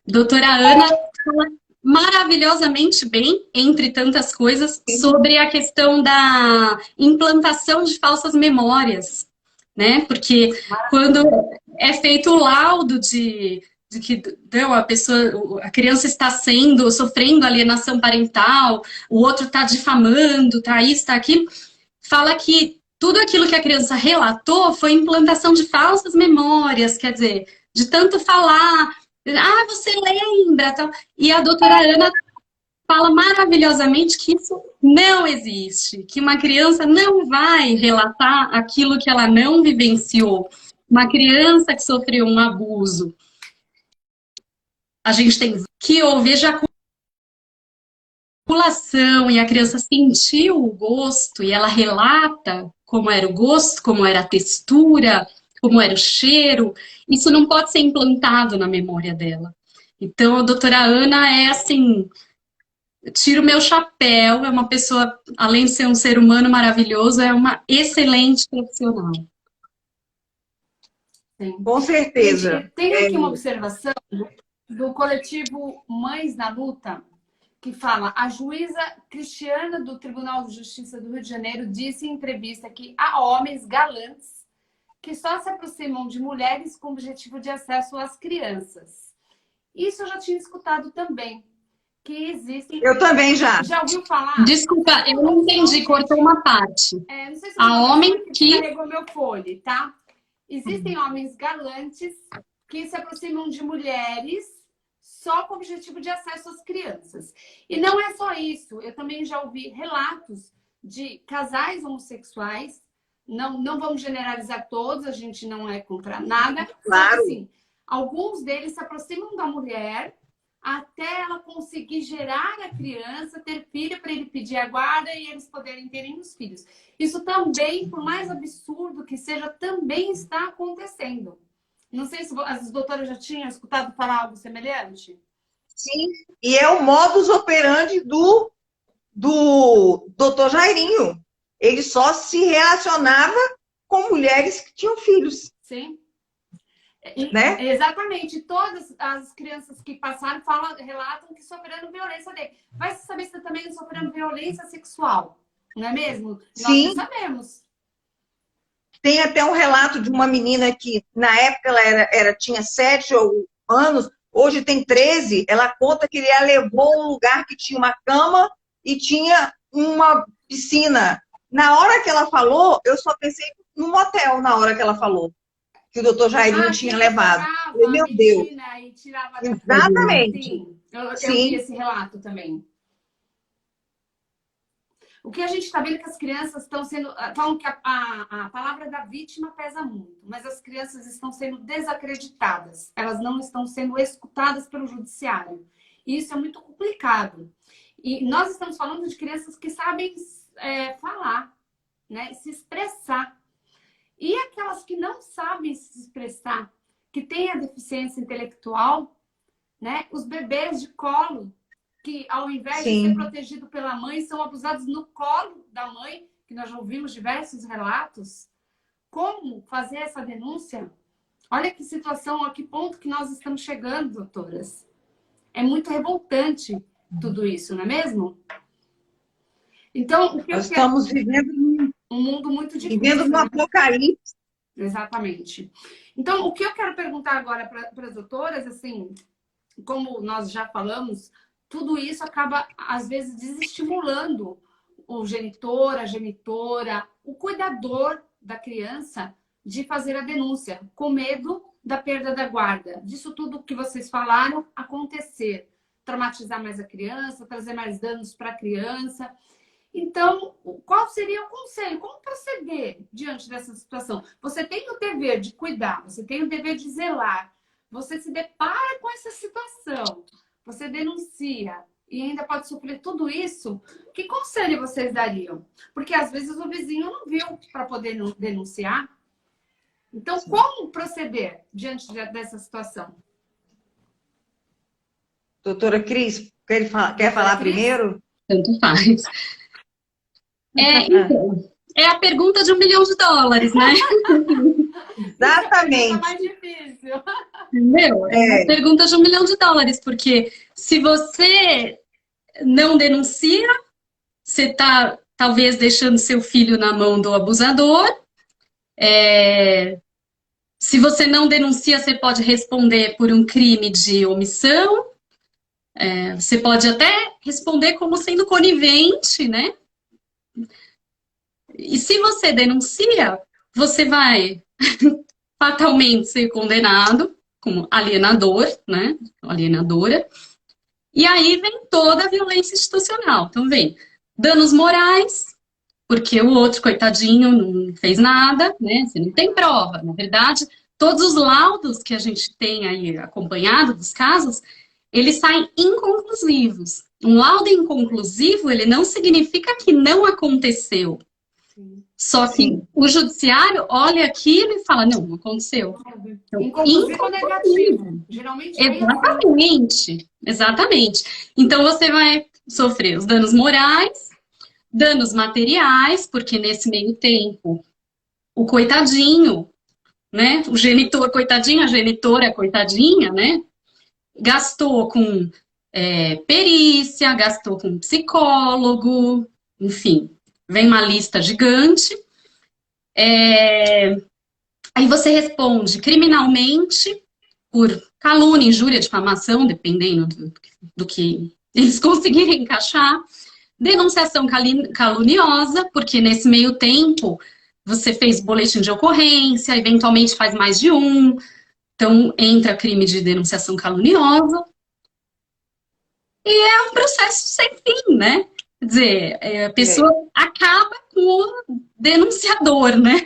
Doutora Ana fala maravilhosamente bem, entre tantas coisas, sobre a questão da implantação de falsas memórias, né? Porque quando é feito o laudo de que a criança está sofrendo alienação parental, o outro está difamando, está isso, está aquilo, fala que tudo aquilo que a criança relatou foi implantação de falsas memórias, quer dizer, de tanto falar, Ah, você lembra, tal. E a doutora Ana fala maravilhosamente que isso não existe, que uma criança não vai relatar aquilo que ela não vivenciou. Uma criança que sofreu um abuso, a gente tem que houve ejaculação e a criança sentiu o gosto e ela relata como era o gosto, como era a textura, como era o cheiro. Isso não pode ser implantado na memória dela. Então, a doutora Ana é assim, tiro meu chapéu, é uma pessoa, além de ser um ser humano maravilhoso, é uma excelente profissional. Sim. Com certeza. Gente, tem aqui uma observação do coletivo Mães na Luta, que fala: a juíza Cristiana do Tribunal de Justiça do Rio de Janeiro disse em entrevista que há homens galantes que só se aproximam de mulheres com o objetivo de acesso às crianças. Isso eu já tinha escutado também, que existem... Eu também já. Já ouviu falar? Desculpa, eu não entendi, cortou uma parte. Não sei se Há homem que... carregou meu fone, tá? Existem homens galantes que se aproximam de mulheres só com o objetivo de acesso às crianças. E não é só isso. Eu também já ouvi relatos de casais homossexuais. Não vamos generalizar todos, a gente não é contra nada. Claro. Assim, alguns deles se aproximam da mulher até ela conseguir gerar a criança, ter filho para ele pedir a guarda e eles poderem terem os filhos. Isso também, por mais absurdo que seja, também está acontecendo. Não sei se as doutoras já tinham escutado falar algo semelhante. Sim, e é o modus operandi do doutor Jairinho. Ele só se relacionava com mulheres que tinham filhos. Sim. Né? Exatamente. Todas as crianças que passaram relatam que sofreram violência dele. Vai se saber se também sofreram violência sexual, não é mesmo? Sim. Nós não sabemos. Tem até um relato de uma menina que, na época, ela tinha 7 anos, hoje tem 13. Ela conta que ele a levou a um lugar que tinha uma cama e tinha uma piscina. Na hora que ela falou, eu só pensei no motel, na hora que ela falou. Que o doutor Jairinho tinha levado. Falei, meu Deus. E tirava Exatamente. Sim, eu Sim. vi esse relato também. O que a gente está vendo é que as crianças estão sendo... Falam que a palavra da vítima pesa muito, mas as crianças estão sendo desacreditadas. Elas não estão sendo escutadas pelo judiciário. E isso é muito complicado. E nós estamos falando de crianças que sabem falar, né? Se expressar. E aquelas que não sabem se expressar, que têm a deficiência intelectual, né? Os bebês de colo, que ao invés Sim. de ser protegido pela mãe, são abusados no colo da mãe, que nós já ouvimos diversos relatos. Como fazer essa denúncia? Olha que situação, a que ponto que nós estamos chegando, doutoras. É muito revoltante tudo isso, não é mesmo? Então, o que nós estamos vivendo um mundo muito difícil. Vivendo no apocalipse. Exatamente. Então, o que eu quero perguntar agora para as doutoras, assim, como nós já falamos, tudo isso acaba, às vezes, desestimulando o genitor, a genitora, o cuidador da criança de fazer a denúncia, com medo da perda da guarda. Disso tudo que vocês falaram acontecer. Traumatizar mais a criança, trazer mais danos para a criança. Então, qual seria o conselho? Como proceder diante dessa situação? Você tem o dever de cuidar, você tem o dever de zelar, você se depara com essa situação, você denuncia e ainda pode sofrer tudo isso. Que conselho vocês dariam? Porque às vezes o vizinho não viu para poder denunciar. Então, como proceder diante dessa situação? Doutora Cris, quer falar primeiro? Tanto faz. Então, é a pergunta de $1 milhão, né? Exatamente. É mais difícil. Entendeu? É a pergunta de $1 milhão, porque se você não denuncia, você está talvez deixando seu filho na mão do abusador. Se você não denuncia, você pode responder por um crime de omissão. Você pode até responder como sendo conivente, né? E se você denuncia, você vai fatalmente ser condenado como alienador, né? Alienadora. E aí vem toda a violência institucional. Então vem danos morais, porque o outro, coitadinho, não fez nada, né? Você não tem prova. Na verdade, todos os laudos que a gente tem aí acompanhado dos casos, eles saem inconclusivos. Um laudo inconclusivo, ele não significa que não aconteceu. Só que Sim. o judiciário olha aquilo e fala, não aconteceu. Então, Inconclusivo ou negativo. Geralmente é exatamente, exatamente. Então você vai sofrer os danos morais, danos materiais, porque nesse meio tempo o coitadinho, né? O genitor, coitadinho, a genitora, coitadinha, né? Gastou com perícia, gastou com psicólogo, enfim, vem uma lista gigante. Aí você responde criminalmente por calúnia, injúria, difamação, dependendo do que eles conseguirem encaixar. Denunciação caluniosa, porque nesse meio tempo você fez boletim de ocorrência, eventualmente faz mais de um, então entra crime de denunciação caluniosa. E é um processo sem fim, né? Quer dizer, a pessoa acaba com o denunciador, né?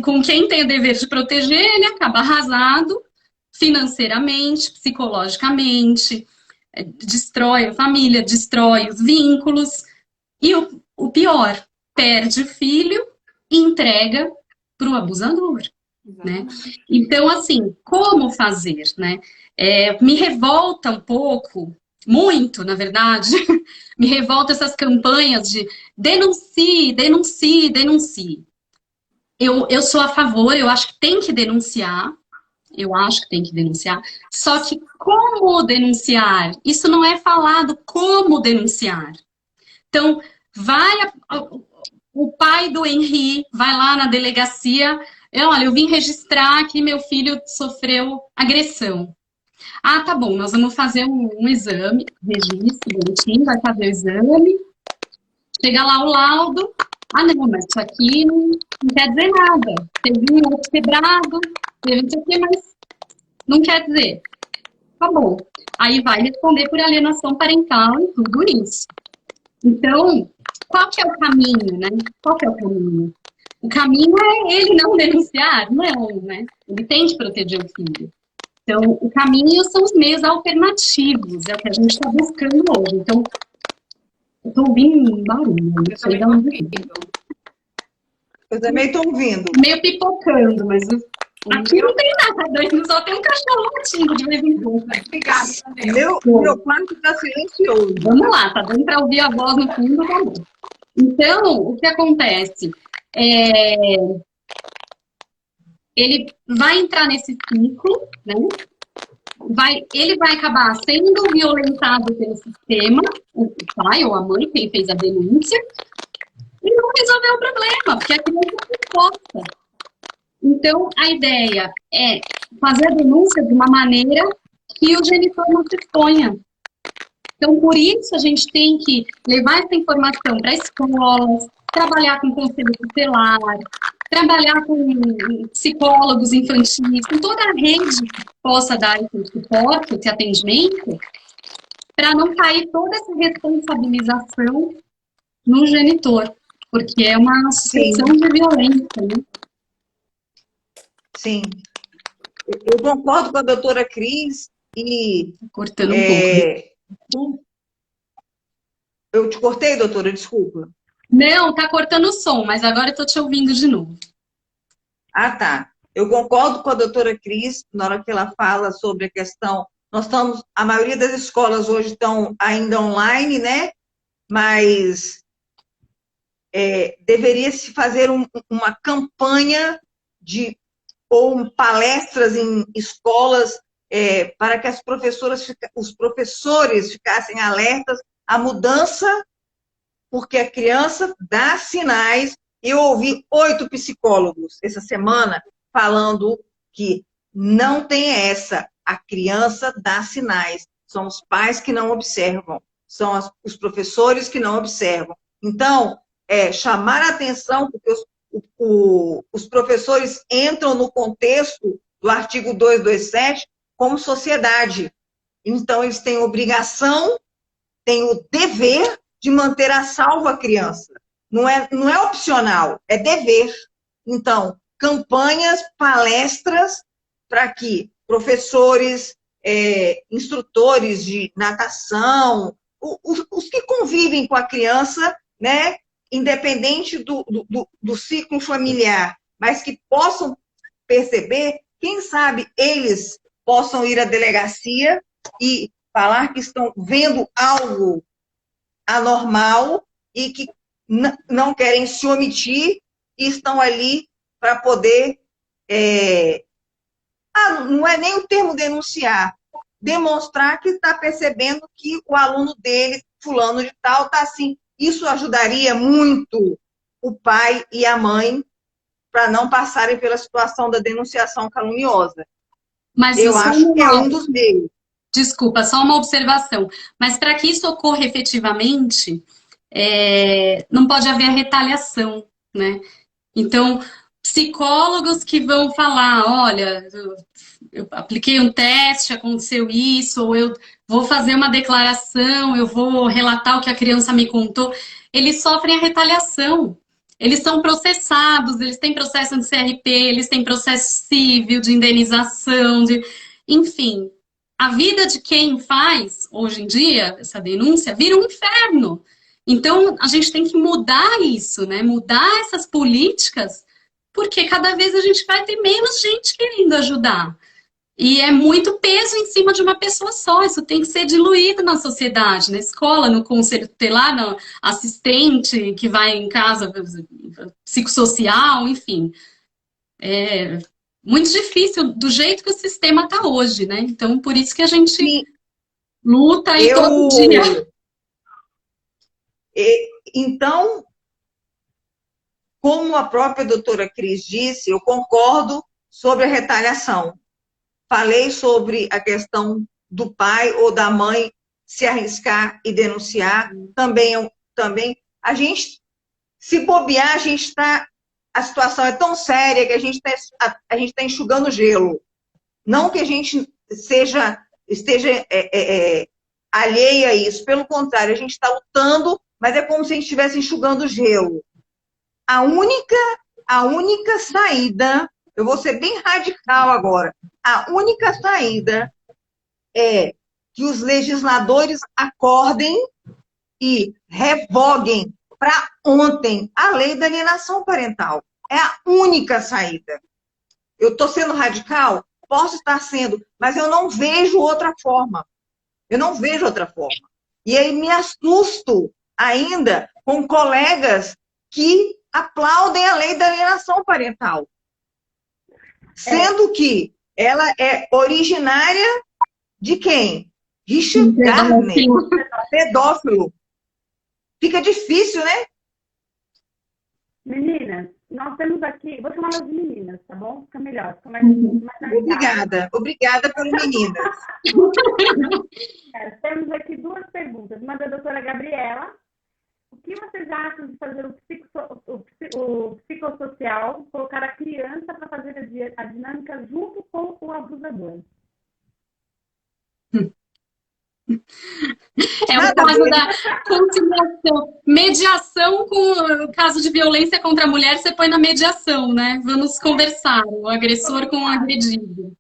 Com quem tem o dever de proteger, ele acaba arrasado financeiramente, psicologicamente, destrói a família, destrói os vínculos. E o pior, perde o filho e entrega para o abusador. Né? Então, assim, como fazer? Né? Me revolta um pouco, muito, na verdade, me revolta essas campanhas de denuncie, denuncie, denuncie. Eu sou a favor, eu acho que tem que denunciar, só que como denunciar? Isso não é falado como denunciar. Então, o pai do Henri vai lá na delegacia, olha, eu vim registrar que meu filho sofreu agressão. Ah, tá bom, nós vamos fazer um exame, registro, bonitinho, vai fazer o exame, chega lá o laudo, ah não, mas isso aqui não quer dizer nada, teve um outro quebrado, teve não sei o que, mas não quer dizer. Tá bom, aí vai responder por alienação parental e tudo isso. Então, qual que é o caminho, né? Qual que é o caminho? O caminho é ele não denunciar? Não, né? Ele tem que proteger o filho. Então, o caminho são os meios alternativos, é o que a gente está buscando hoje. Então, eu estou ouvindo barulho, não sei de onde vem. Eu também estou ouvindo. Meio pipocando, mas aqui não tem nada, só tem um cachorro latindo de vez em quando. Obrigada também. Meu quarto está silencioso. Vamos lá, tá dando para ouvir a voz no fundo, tá bom. Então, o que acontece? Ele vai entrar nesse ciclo, né? Ele vai acabar sendo violentado pelo sistema, o pai ou a mãe, quem fez a denúncia, e não resolveu o problema, porque a criança é exposta. Então, a ideia é fazer a denúncia de uma maneira que o genitor não se exponha. Então, por isso, a gente tem que levar essa informação para escolas, trabalhar com conselho tutelar, trabalhar com psicólogos infantis, com toda a rede que possa dar esse suporte, esse atendimento, para não cair toda essa responsabilização no genitor, porque é uma sucessão de violência, né? Sim. Eu concordo com a doutora Cris e... Cortando um pouco. Eu te cortei, doutora? Desculpa. Não, tá cortando o som, mas agora eu tô te ouvindo de novo. Ah, tá. Eu concordo com a doutora Cris na hora que ela fala sobre a questão. A maioria das escolas hoje estão ainda online, né? Mas deveria se fazer uma campanha ou palestras em escolas para que os professores ficassem alertas à mudança, porque a criança dá sinais. Eu ouvi 8 psicólogos essa semana falando que não tem essa. A criança dá sinais. São os pais que não observam. São os professores que não observam. Então, chamar a atenção, porque os professores entram no contexto do artigo 227, como sociedade. Então, eles têm obrigação, têm o dever de manter a salvo a criança. Não é opcional, é dever. Então, campanhas, palestras, para que professores, instrutores de natação, os que convivem com a criança, né, independente do ciclo familiar, mas que possam perceber, quem sabe eles possam ir à delegacia e falar que estão vendo algo anormal e que não querem se omitir e estão ali para poder, não é nem o termo denunciar, demonstrar que está percebendo que o aluno dele, fulano de tal, está assim. Isso ajudaria muito o pai e a mãe para não passarem pela situação da denunciação caluniosa. Mas eu acho que é um dos meios. Desculpa, só uma observação. Mas para que isso ocorra efetivamente, não pode haver retaliação, né? Então, psicólogos que vão falar, olha, eu apliquei um teste, aconteceu isso, ou eu vou fazer uma declaração, eu vou relatar o que a criança me contou, eles sofrem a retaliação. Eles são processados, eles têm processo de CRP, eles têm processo civil, de indenização, enfim. A vida de quem faz, hoje em dia, essa denúncia, vira um inferno. Então, a gente tem que mudar isso, né? Mudar essas políticas, porque cada vez a gente vai ter menos gente querendo ajudar. E é muito peso em cima de uma pessoa só. Isso tem que ser diluído na sociedade, na escola, no conselho tutelar, no assistente que vai em casa, psicossocial, enfim. É muito difícil do jeito que o sistema está hoje, né? Então, por isso que a gente luta aí todo dia. Então, como a própria doutora Cris disse, eu concordo sobre a retaliação. Falei sobre a questão do pai ou da mãe se arriscar e denunciar. Também a gente, se bobear, a situação é tão séria que a gente está enxugando gelo. Não que a gente esteja alheia a isso. Pelo contrário, a gente está lutando, mas é como se a gente estivesse enxugando gelo. A única saída, eu vou ser bem radical agora, a única saída é que os legisladores acordem e revoguem para ontem a lei da alienação parental. É a única saída. Eu estou sendo radical? Posso estar sendo, mas eu não vejo outra forma. Eu não vejo outra forma. E aí me assusto ainda com colegas que aplaudem a lei da alienação parental. Sendo que ela é originária de quem? Richard Gardner, pedófilo. Fica difícil, né? Meninas, nós temos aqui... Vou chamá-las de meninas, tá bom? Fica melhor. Fica mais Obrigada por meninas. Temos aqui duas perguntas. Uma da doutora Gabriela. O que vocês acham de fazer o psicossocial, colocar a criança para fazer a dinâmica junto com o abusador? É o caso da conciliação. Mediação com o caso de violência contra a mulher, você põe na mediação, né? Vamos conversar, o agressor com o agredido.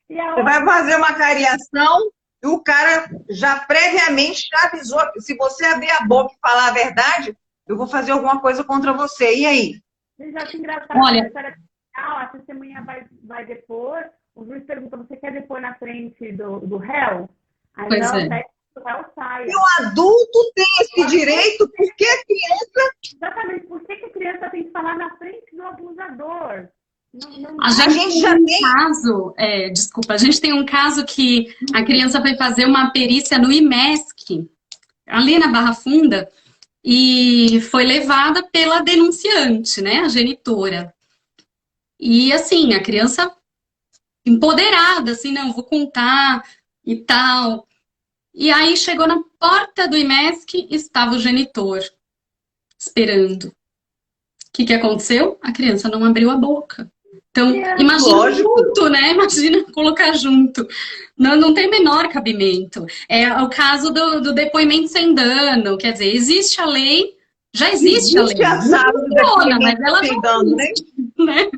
Você vai fazer uma cariação e o cara já previamente já avisou que se você abrir a boca e falar a verdade, eu vou fazer alguma coisa contra você. E aí? Já acho engraçado. Olha, a testemunha vai depor, o juiz pergunta, você quer depor na frente do réu? Aí pois não, é. o réu sai. E o adulto tem esse direito, por que a criança... Exatamente, por que a criança tem que falar na frente do abusador? A gente já tem caso, desculpa, a gente tem um caso que a criança foi fazer uma perícia no IMESC, ali na Barra Funda, e foi levada pela denunciante, né, a genitora. E assim, a criança empoderada, assim, não, vou contar e tal. E aí chegou na porta do IMESC, estava o genitor esperando. O que aconteceu? A criança não abriu a boca. Então, imagina Lógico. junto, né? Imagina colocar junto. Não tem menor cabimento. É o caso do depoimento sem dano. Quer dizer, existe a lei, já existe a lei. Existe a Não sala de funciona, mas depoimento ela sem já dano, né? existe, né?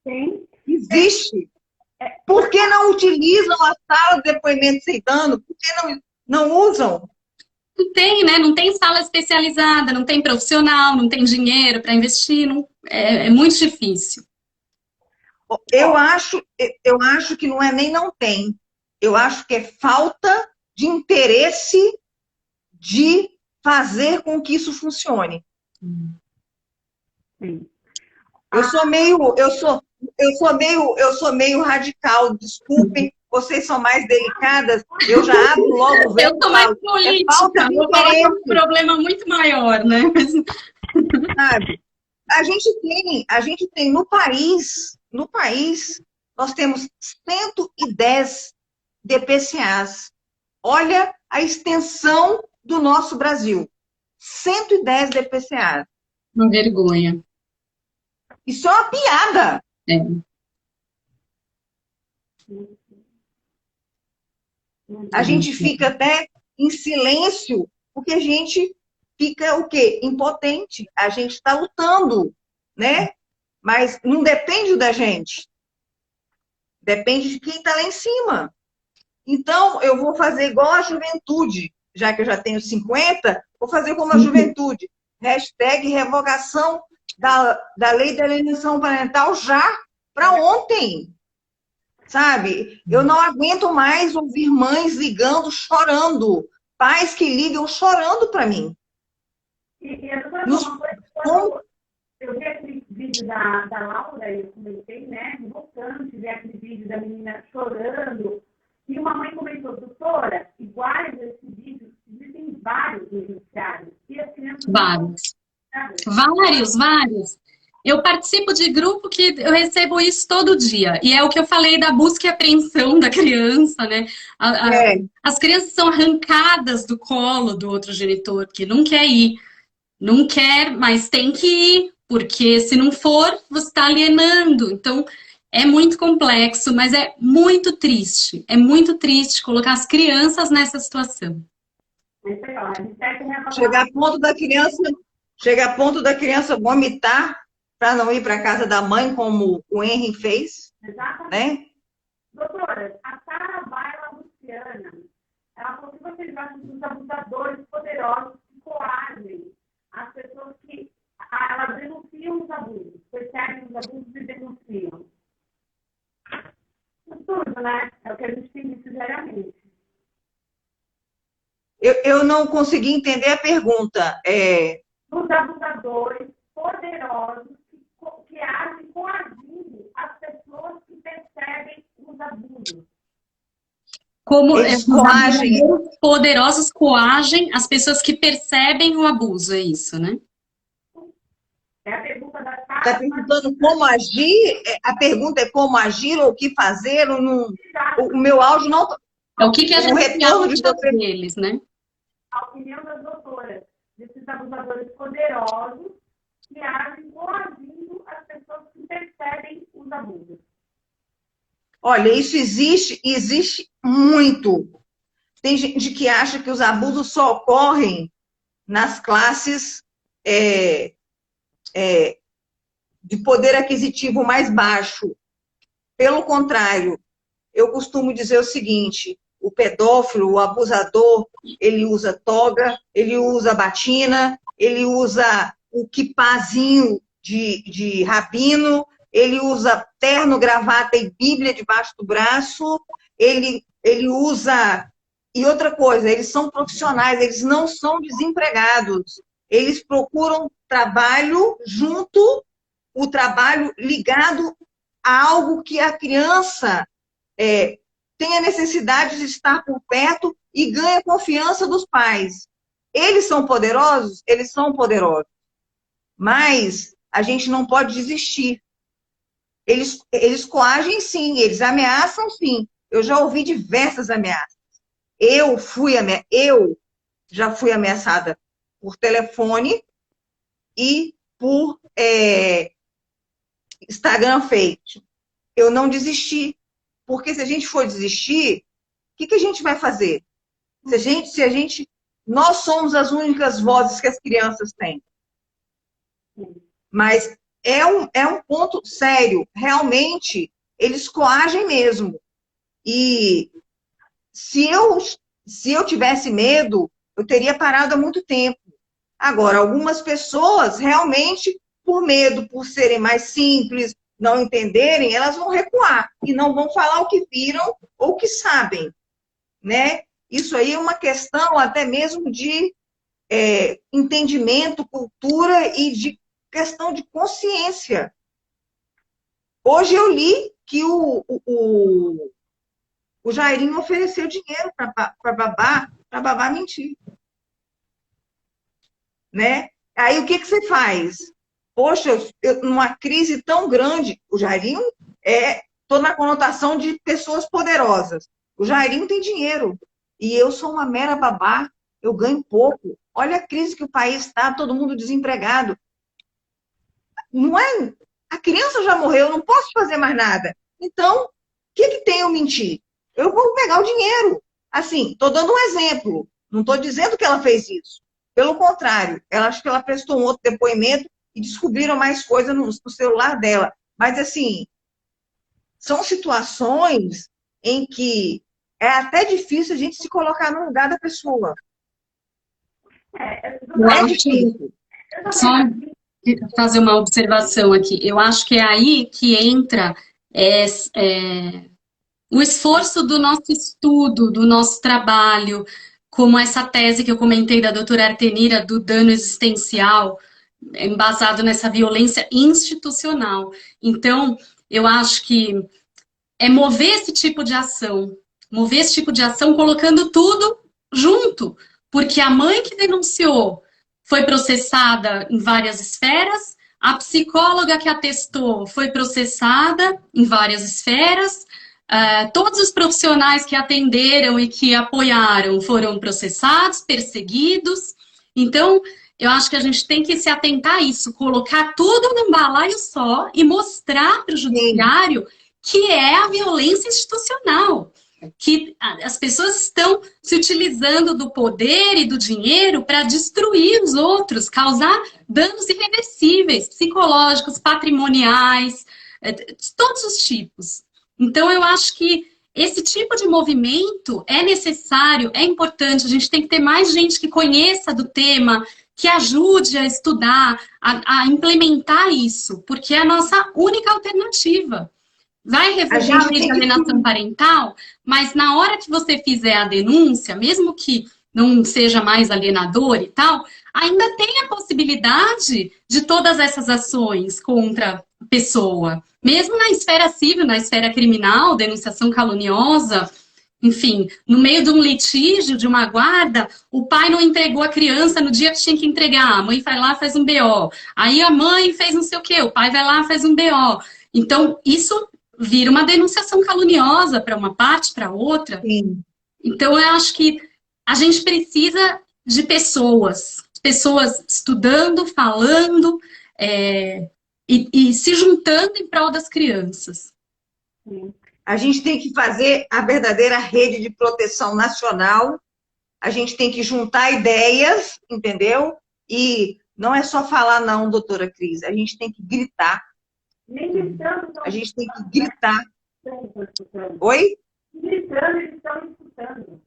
Sim. Existe. Por que não utilizam a sala de depoimento sem dano? Por que não usam? Não tem, né? Não tem sala especializada, não tem profissional, não tem dinheiro para investir. É muito difícil. Eu acho que não é nem não tem. Eu acho que é falta de interesse de fazer com que isso funcione. Sim. Eu sou meio radical, desculpem, vocês são mais delicadas, eu já abro logo o verbo Eu e sou mais falo, é política, falta de vou falar que é um interesse, problema muito maior, né? sabe? A gente tem no país, nós temos 110 DPCAs. Olha a extensão do nosso Brasil. 110 DPCAs. Uma vergonha. Isso é uma piada. É. A gente fica até em silêncio, porque a gente fica o quê? Impotente. A gente está lutando, né? Mas não depende da gente. Depende de quem está lá em cima. Então, eu vou fazer igual a juventude, já que eu já tenho 50, vou fazer como a juventude. Hashtag revogação da lei da alienação parental já para ontem. Sabe? Eu não aguento mais ouvir mães ligando, chorando. Pais que ligam chorando para mim. Eu vi aquele vídeo da Laura, eu comentei, né? Voltando, vi aquele vídeo da menina chorando. E uma mãe comentou, doutora, iguais a esse vídeo, existem vários no judiciário. E as crianças... Vários. Eu participo de grupo que eu recebo isso todo dia. E é o que eu falei da busca e apreensão da criança, né? As crianças são arrancadas do colo do outro genitor, que não quer ir. Não quer, mas tem que ir. Porque se não for, você está alienando. Então, é muito complexo, mas é muito triste. É muito triste colocar as crianças nessa situação. Chega a ponto da criança vomitar para não ir para a casa da mãe, como o Henry fez. Exatamente. Né? Doutora, a Sara Baila Luciana, ela falou que vocês acham dos abusadores poderosos que coagem as pessoas que elas denunciam os abusos, percebem os abusos e denunciam. Tudo, né? É o que a gente tem visto diariamente. Eu não consegui entender a pergunta. Os abusadores poderosos que agem coagindo as pessoas que percebem os abusos. Como Eles os poderosos coagem as pessoas que percebem o abuso, é isso, né? É a pergunta da Sara. Está perguntando como agir? A pergunta é como agir ou o que fazer? O meu áudio não... É o que a gente retorno de você... deles, né? A opinião das doutoras, desses abusadores poderosos que agem coagindo as pessoas que percebem os abusos. Olha, isso existe muito. Tem gente que acha que os abusos só ocorrem nas classes de poder aquisitivo mais baixo. Pelo contrário, eu costumo dizer o seguinte, o pedófilo, o abusador, ele usa toga, ele usa batina, ele usa o quipazinho de rabino, ele usa terno, gravata e bíblia debaixo do braço, ele usa... E outra coisa, eles são profissionais, eles não são desempregados. Eles procuram trabalho junto, o trabalho ligado a algo que a criança tem a necessidade de estar por perto e ganha confiança dos pais. Eles são poderosos? Eles são poderosos. Mas a gente não pode desistir. Eles coagem sim, eles ameaçam sim. Eu já ouvi diversas ameaças. Eu já fui ameaçada por telefone e Instagram fake. Eu não desisti. Porque se a gente for desistir, o que a gente vai fazer? Nós somos as únicas vozes que as crianças têm. Mas é um ponto sério. Realmente, eles coagem mesmo. E se eu tivesse medo, eu teria parado há muito tempo. Agora, algumas pessoas realmente, por medo, por serem mais simples, não entenderem, elas vão recuar e não vão falar o que viram ou o que sabem, né? Isso aí é uma questão até mesmo de entendimento, cultura e de questão de consciência. Hoje eu li que o Jairinho ofereceu dinheiro para babá mentir. Né? Aí o que você faz? Poxa, numa crise tão grande, o Jairinho estou na conotação de pessoas poderosas. O Jairinho tem dinheiro. E eu sou uma mera babá, eu ganho pouco. Olha a crise que o país está, todo mundo desempregado. Não é? A criança já morreu, eu não posso fazer mais nada. Então, o que tem eu mentir? Eu vou pegar o dinheiro. Assim, estou dando um exemplo. Não estou dizendo que ela fez isso. Pelo contrário, acho que ela prestou um outro depoimento e descobriram mais coisas no celular dela. Mas, assim, são situações em que é até difícil a gente se colocar no lugar da pessoa. É difícil. Só fazer uma observação aqui. Eu acho que é aí que entra o esforço do nosso estudo, do nosso trabalho, como essa tese que eu comentei da doutora Artenira, do dano existencial, embasado nessa violência institucional. Então, eu acho que é mover esse tipo de ação colocando tudo junto, porque a mãe que denunciou foi processada em várias esferas, a psicóloga que atestou foi processada em várias esferas, todos os profissionais que atenderam e que apoiaram foram processados, perseguidos. Então, eu acho que a gente tem que se atentar a isso, colocar tudo num balaio só e mostrar para o judiciário que é a violência institucional, que as pessoas estão se utilizando do poder e do dinheiro para destruir os outros, causar danos irreversíveis, psicológicos, patrimoniais, de todos os tipos. Então, eu acho que esse tipo de movimento é necessário, é importante, a gente tem que ter mais gente que conheça do tema, que ajude a estudar, a implementar isso, porque é a nossa única alternativa. Vai revogar a lei de alienação parental, mas na hora que você fizer a denúncia, mesmo que não seja mais alienador e tal, ainda tem a possibilidade de todas essas ações contra a pessoa. Mesmo na esfera civil, na esfera criminal, denunciação caluniosa, enfim, no meio de um litígio, de uma guarda, o pai não entregou a criança no dia que tinha que entregar, a mãe vai lá, faz um BO. Aí a mãe fez não sei o quê, o pai vai lá, faz um BO. Então, isso vira uma denunciação caluniosa para uma parte, para outra. Sim. Então, eu acho que a gente precisa de pessoas estudando, falando e se juntando em prol das crianças. A gente tem que fazer a verdadeira rede de proteção nacional, a gente tem que juntar ideias, entendeu? E não é só falar não, doutora Cris, a gente tem que gritar. A gente tem que gritar. Oi? Gritando, eles estão escutando.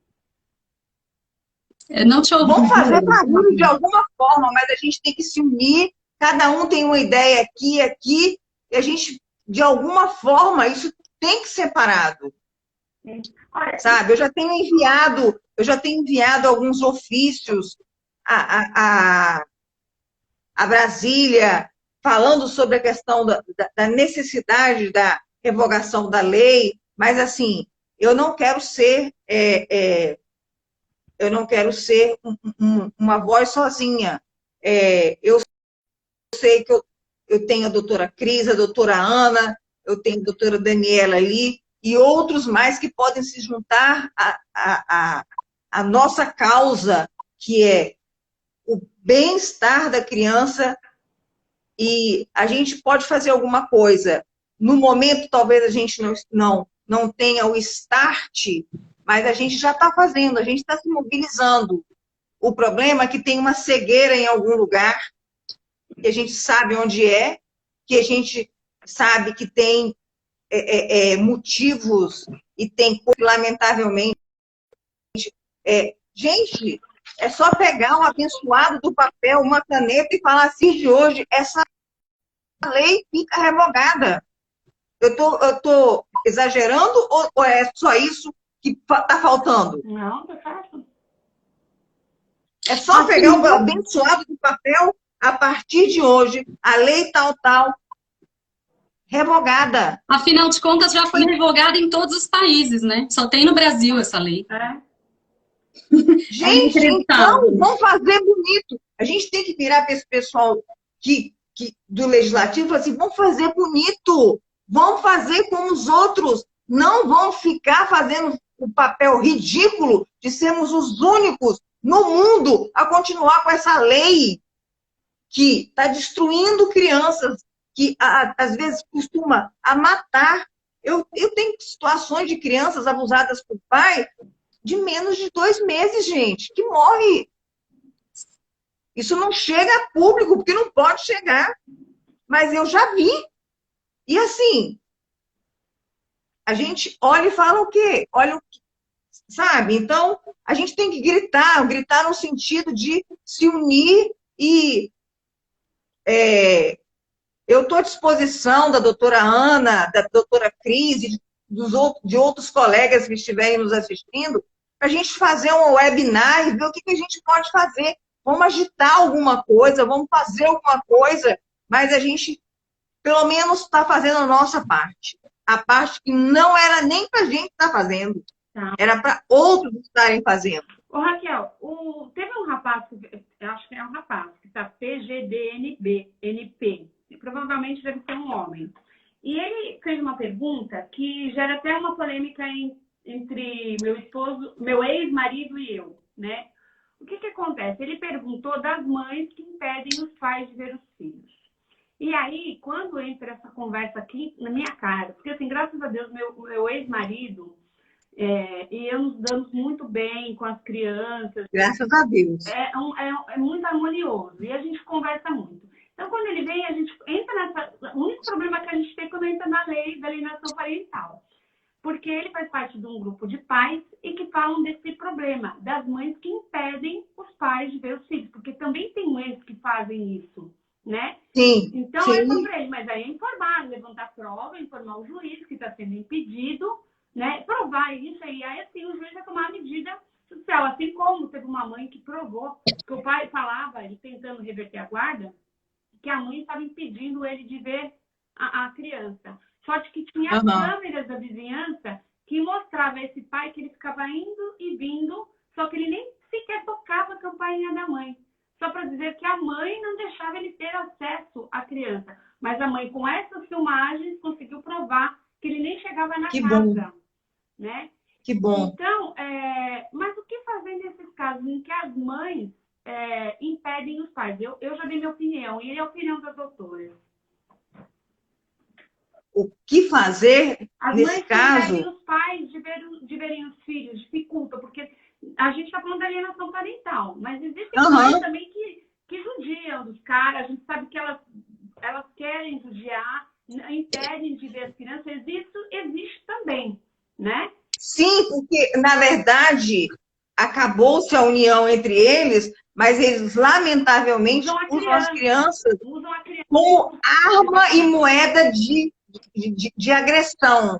Eu não te ouvi. Vamos fazer barulho de alguma forma, mas a gente tem que se unir, cada um tem uma ideia aqui, e a gente, de alguma forma, isso tem que ser parado. Sabe? Eu já tenho enviado alguns ofícios a Brasília, falando sobre a questão da necessidade da revogação da lei, mas assim, eu não quero ser uma voz sozinha. Eu sei que eu tenho a doutora Cris, a doutora Ana, eu tenho a doutora Daniela ali, e outros mais que podem se juntar à nossa causa, que é o bem-estar da criança e a gente pode fazer alguma coisa. No momento, talvez a gente não tenha o start, mas a gente já está fazendo, a gente está se mobilizando. O problema é que tem uma cegueira em algum lugar, que a gente sabe onde é, que a gente sabe que tem motivos e tem, lamentavelmente... gente, é só pegar um abençoado do papel, uma caneta e falar assim de hoje, essa lei fica revogada. Eu tô exagerando ou é só isso que está faltando? Não, tá certo. É só pegar o abençoado do papel, a partir de hoje, a lei tal, revogada. Afinal de contas, já foi revogada em todos os países, né? Só tem no Brasil essa lei. Gente, então, vamos fazer bonito. A gente tem que virar para esse pessoal do legislativo e falar assim, vamos fazer bonito. Vamos fazer como os outros. Não vão ficar fazendo o papel ridículo de sermos os únicos no mundo a continuar com essa lei que está destruindo crianças, que às vezes costuma a matar. Eu tenho situações de crianças abusadas por pai de menos de 2 meses, gente, que morre. Isso não chega a público, porque não pode chegar. Mas eu já vi. E assim, a gente olha e fala o quê? Olha o que, sabe? Então, a gente tem que gritar no sentido de se unir e... eu estou à disposição da doutora Ana, da doutora Cris, de outros colegas que estiverem nos assistindo, para a gente fazer um webinar e ver o que a gente pode fazer. Vamos agitar alguma coisa, vamos fazer alguma coisa, mas a gente, pelo menos, está fazendo a nossa parte. A parte que não era nem para a gente estar fazendo, era para outros estarem fazendo. Ô, Raquel, teve um rapaz, eu acho que é um rapaz, que está PGDNP, provavelmente deve ser um homem. E ele fez uma pergunta que gera até uma polêmica entre meu ex-marido e eu, né? O que acontece? Ele perguntou das mães que impedem os pais de ver os filhos. E aí, quando entra essa conversa aqui na minha cara, porque assim, graças a Deus, meu ex-marido e eu nos damos muito bem com as crianças. Graças a Deus. É muito harmonioso e a gente conversa muito. Então, quando ele vem, a gente entra nessa... O único problema que a gente tem quando entra na lei da alienação parental. Porque ele faz parte de um grupo de pais e que falam desse problema, das mães que impedem os pais de ver os filhos. Porque também tem mães que fazem isso, né? Sim. Então, sim. eu falei para ele, mas aí é informar, levantar prova, informar o juiz que está sendo impedido, né? Provar isso aí assim o juiz vai tomar a medida social. Assim como teve uma mãe que provou que o pai falava, ele tentando reverter a guarda, que a mãe estava impedindo ele de ver a criança. Só que tinha câmeras da vizinhança que mostrava esse pai que ele ficava indo e vindo, só que ele nem sequer tocava a campainha da mãe. Só para dizer que a mãe não deixava ele ter acesso à criança. Mas a mãe, com essas filmagens, conseguiu provar que ele nem chegava na casa. Né? Que bom. Então, mas o que fazer nesses casos em que as mães impedem os pais? Eu já dei minha opinião, e a opinião das doutoras. O que fazer nesse caso? As mães impedem os pais de verem os filhos, dificulta, porque a gente está falando da alienação parental, mas existem mães também que judiam dos caras, a gente sabe que elas querem judiar, impedem de ver as crianças, isso existe também. Né? Sim, porque, na verdade, acabou-se a união entre eles, mas eles, lamentavelmente, usam as crianças como arma e moeda de agressão.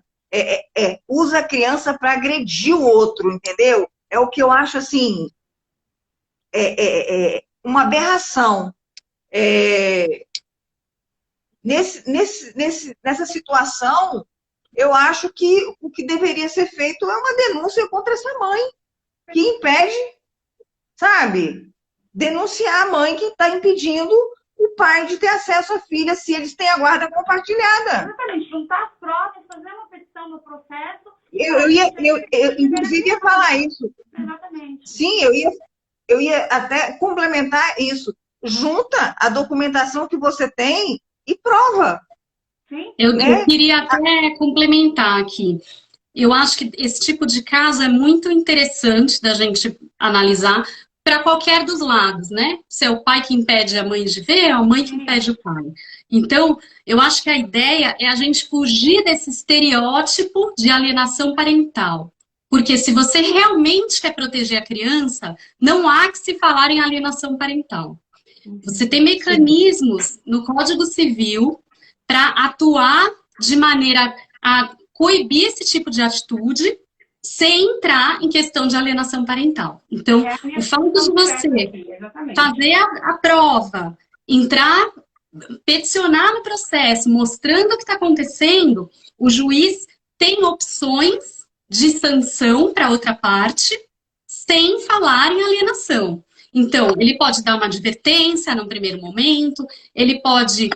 Usa a criança para agredir o outro, entendeu? É o que eu acho, assim, uma aberração. Nessa situação, eu acho que o que deveria ser feito é uma denúncia contra essa mãe, que impede, sabe, denunciar a mãe que está impedindo o pai de ter acesso à filha se eles têm a guarda compartilhada. Exatamente, juntar as provas, fazer uma petição no processo. Eu inclusive, ia falar isso. Exatamente. Sim, eu ia até complementar isso. junta a documentação que você tem e prova. Sim. Eu queria até complementar aqui. Eu acho que esse tipo de caso é muito interessante da gente analisar para qualquer dos lados, né? Se é o pai que impede a mãe de ver, é a mãe que impede o pai. Então, eu acho que a ideia é a gente fugir desse estereótipo de alienação parental. Porque se você realmente quer proteger a criança, não há que se falar em alienação parental. Você tem mecanismos no Código Civil para atuar de maneira a coibir esse tipo de atitude sem entrar em questão de alienação parental. Então, o fato de você fazer a prova, entrar, peticionar no processo, mostrando o que está acontecendo, o juiz tem opções de sanção para outra parte, sem falar em alienação. Então, ele pode dar uma advertência no primeiro momento, ele pode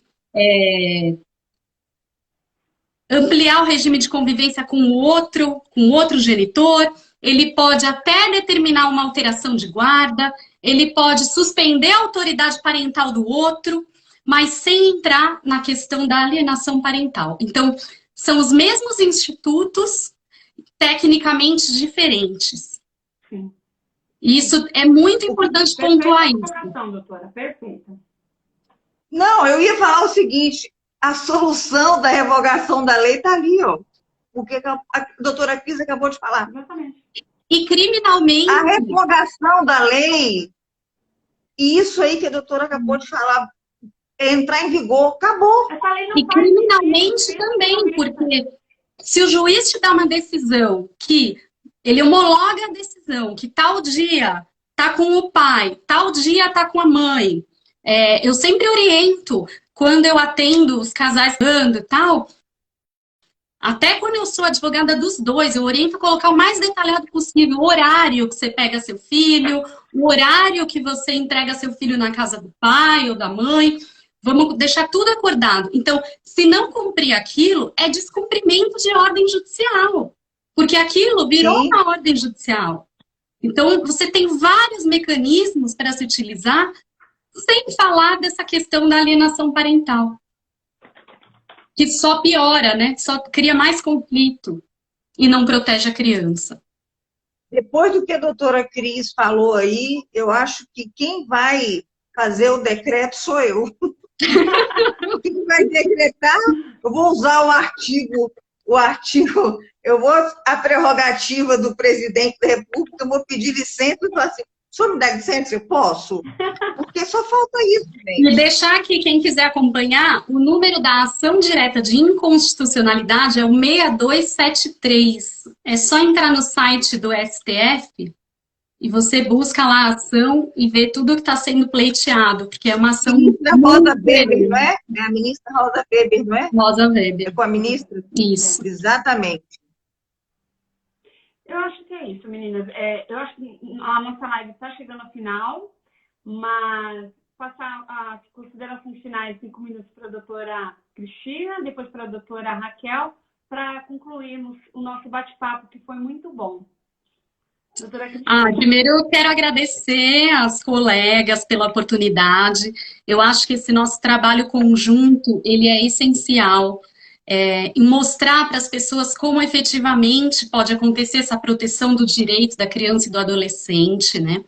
ampliar o regime de convivência com outro genitor, ele pode até determinar uma alteração de guarda, ele pode suspender a autoridade parental do outro, mas sem entrar na questão da alienação parental. Então, são os mesmos institutos, tecnicamente diferentes. Sim. Isso é muito importante pontuar isso. Doutora, perfeita. Não, eu ia falar o seguinte, a solução da revogação da lei está ali, ó. Porque a doutora Cris acabou de falar. Exatamente. E criminalmente... A revogação da lei, e isso aí que a doutora acabou de falar, entrar em vigor, acabou. E criminalmente também, porque se o juiz te dá uma decisão que ele homologa a decisão, que tal dia tá com o pai, tal dia tá com a mãe, eu sempre oriento, quando eu atendo os casais e tal, até quando eu sou advogada dos dois, eu oriento a colocar o mais detalhado possível o horário que você pega seu filho, o horário que você entrega seu filho na casa do pai ou da mãe. Vamos deixar tudo acordado. Então, se não cumprir aquilo, é descumprimento de ordem judicial. Porque aquilo virou Sim. uma ordem judicial. Então, você tem vários mecanismos para se utilizar sem falar dessa questão da alienação parental. Que só piora, né? Só cria mais conflito e não protege a criança. Depois do que a doutora Cris falou aí, eu acho que quem vai fazer o decreto sou eu. Quem vai decretar, eu vou usar a prerrogativa do presidente da República, eu vou pedir licença e falar assim, o senhor me dá licença, eu posso? Porque só falta isso, gente. E deixar aqui, quem quiser acompanhar, o número da ação direta de inconstitucionalidade é o 6273. É só entrar no site do STF e você busca lá a ação e vê tudo que está sendo pleiteado, porque é uma ação... Ministra Rosa Weber, não é? É a ministra Rosa Weber, não é? Rosa Weber. É com a ministra? Isso. Exatamente. Eu acho que é isso, meninas. Eu acho que a nossa live está chegando ao final, mas passar as considerações finais, 5 minutos para a doutora Cristina, depois para a doutora Raquel, para concluirmos o nosso bate-papo, que foi muito bom. Doutora Cristina. Primeiro eu quero agradecer às colegas pela oportunidade. Eu acho que esse nosso trabalho conjunto, ele é essencial. Em mostrar para as pessoas como efetivamente pode acontecer essa proteção do direito da criança e do adolescente, né?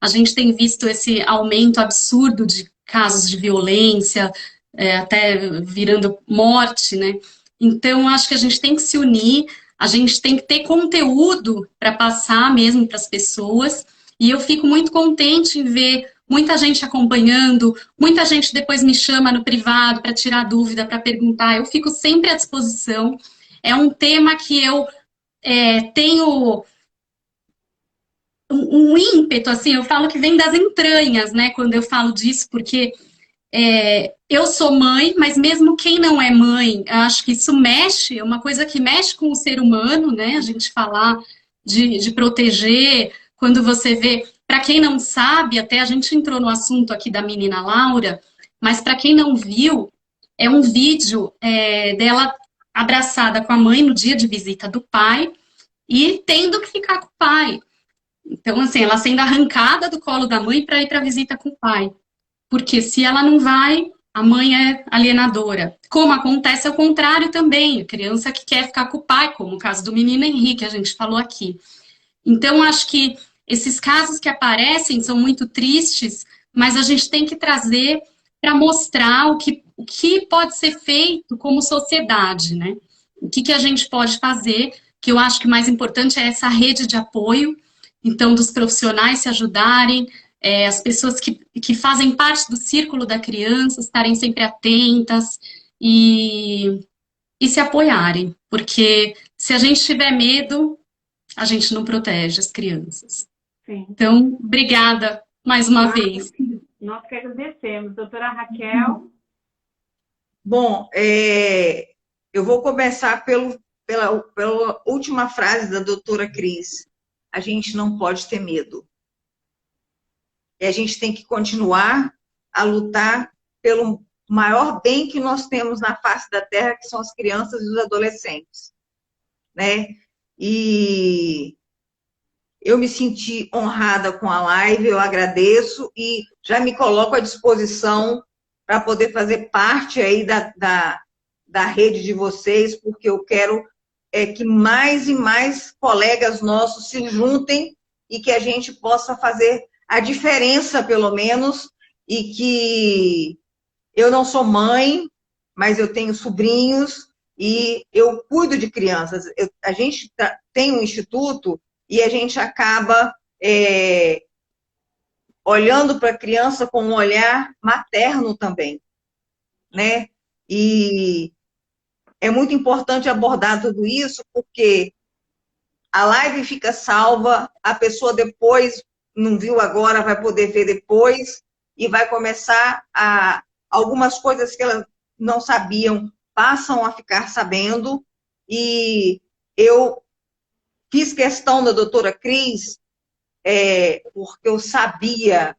A gente tem visto esse aumento absurdo de casos de violência, até virando morte, né? Então, acho que a gente tem que se unir, a gente tem que ter conteúdo para passar mesmo para as pessoas, e eu fico muito contente em ver muita gente acompanhando, muita gente depois me chama no privado para tirar dúvida, para perguntar. Eu fico sempre à disposição. É um tema que eu tenho um ímpeto, assim, eu falo que vem das entranhas, né, quando eu falo disso, porque eu sou mãe, mas mesmo quem não é mãe, eu acho que isso mexe, é uma coisa que mexe com o ser humano, né, a gente falar de proteger, quando você vê... Para quem não sabe, até a gente entrou no assunto aqui da menina Laura, mas para quem não viu, é um vídeo dela abraçada com a mãe no dia de visita do pai e tendo que ficar com o pai. Então, assim, ela sendo arrancada do colo da mãe para ir para a visita com o pai. Porque se ela não vai, a mãe é alienadora. Como acontece ao contrário também, a criança que quer ficar com o pai, como o caso do menino Henrique, a gente falou aqui. Então, acho que esses casos que aparecem são muito tristes, mas a gente tem que trazer para mostrar o que pode ser feito como sociedade, né? O que a gente pode fazer, que eu acho que o mais importante é essa rede de apoio, então, dos profissionais se ajudarem, as pessoas que fazem parte do círculo da criança estarem sempre atentas e se apoiarem, porque se a gente tiver medo, a gente não protege as crianças. Sim. Então, obrigada mais uma vez. Nós que agradecemos. Doutora Raquel? Bom, eu vou começar pela última frase da doutora Cris. A gente não pode ter medo. E a gente tem que continuar a lutar pelo maior bem que nós temos na face da Terra, que são as crianças e os adolescentes, né? E eu me senti honrada com a live, eu agradeço e já me coloco à disposição para poder fazer parte aí da rede de vocês, porque eu quero que mais e mais colegas nossos se juntem e que a gente possa fazer a diferença, pelo menos, e que eu não sou mãe, mas eu tenho sobrinhos e eu cuido de crianças. A gente tem um instituto e a gente acaba olhando para a criança com um olhar materno também, né? E é muito importante abordar tudo isso, porque a live fica salva, a pessoa depois, não viu agora, vai poder ver depois, e vai começar algumas coisas que elas não sabiam, passam a ficar sabendo, e eu fiz questão da doutora Cris, porque eu sabia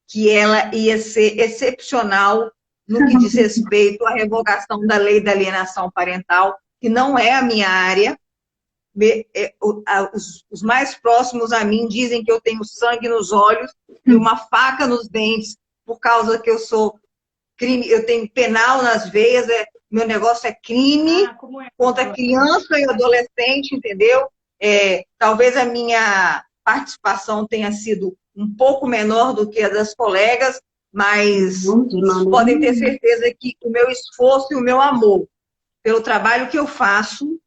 que ela ia ser excepcional no que diz respeito à revogação da lei da alienação parental, que não é a minha área. Os mais próximos a mim dizem que eu tenho sangue nos olhos e uma faca nos dentes, por causa que eu tenho penal nas veias, meu negócio é crime contra criança e adolescente, entendeu? Talvez a minha participação tenha sido um pouco menor do que a das colegas, mas podem ter certeza que o meu esforço e o meu amor pelo trabalho que eu faço,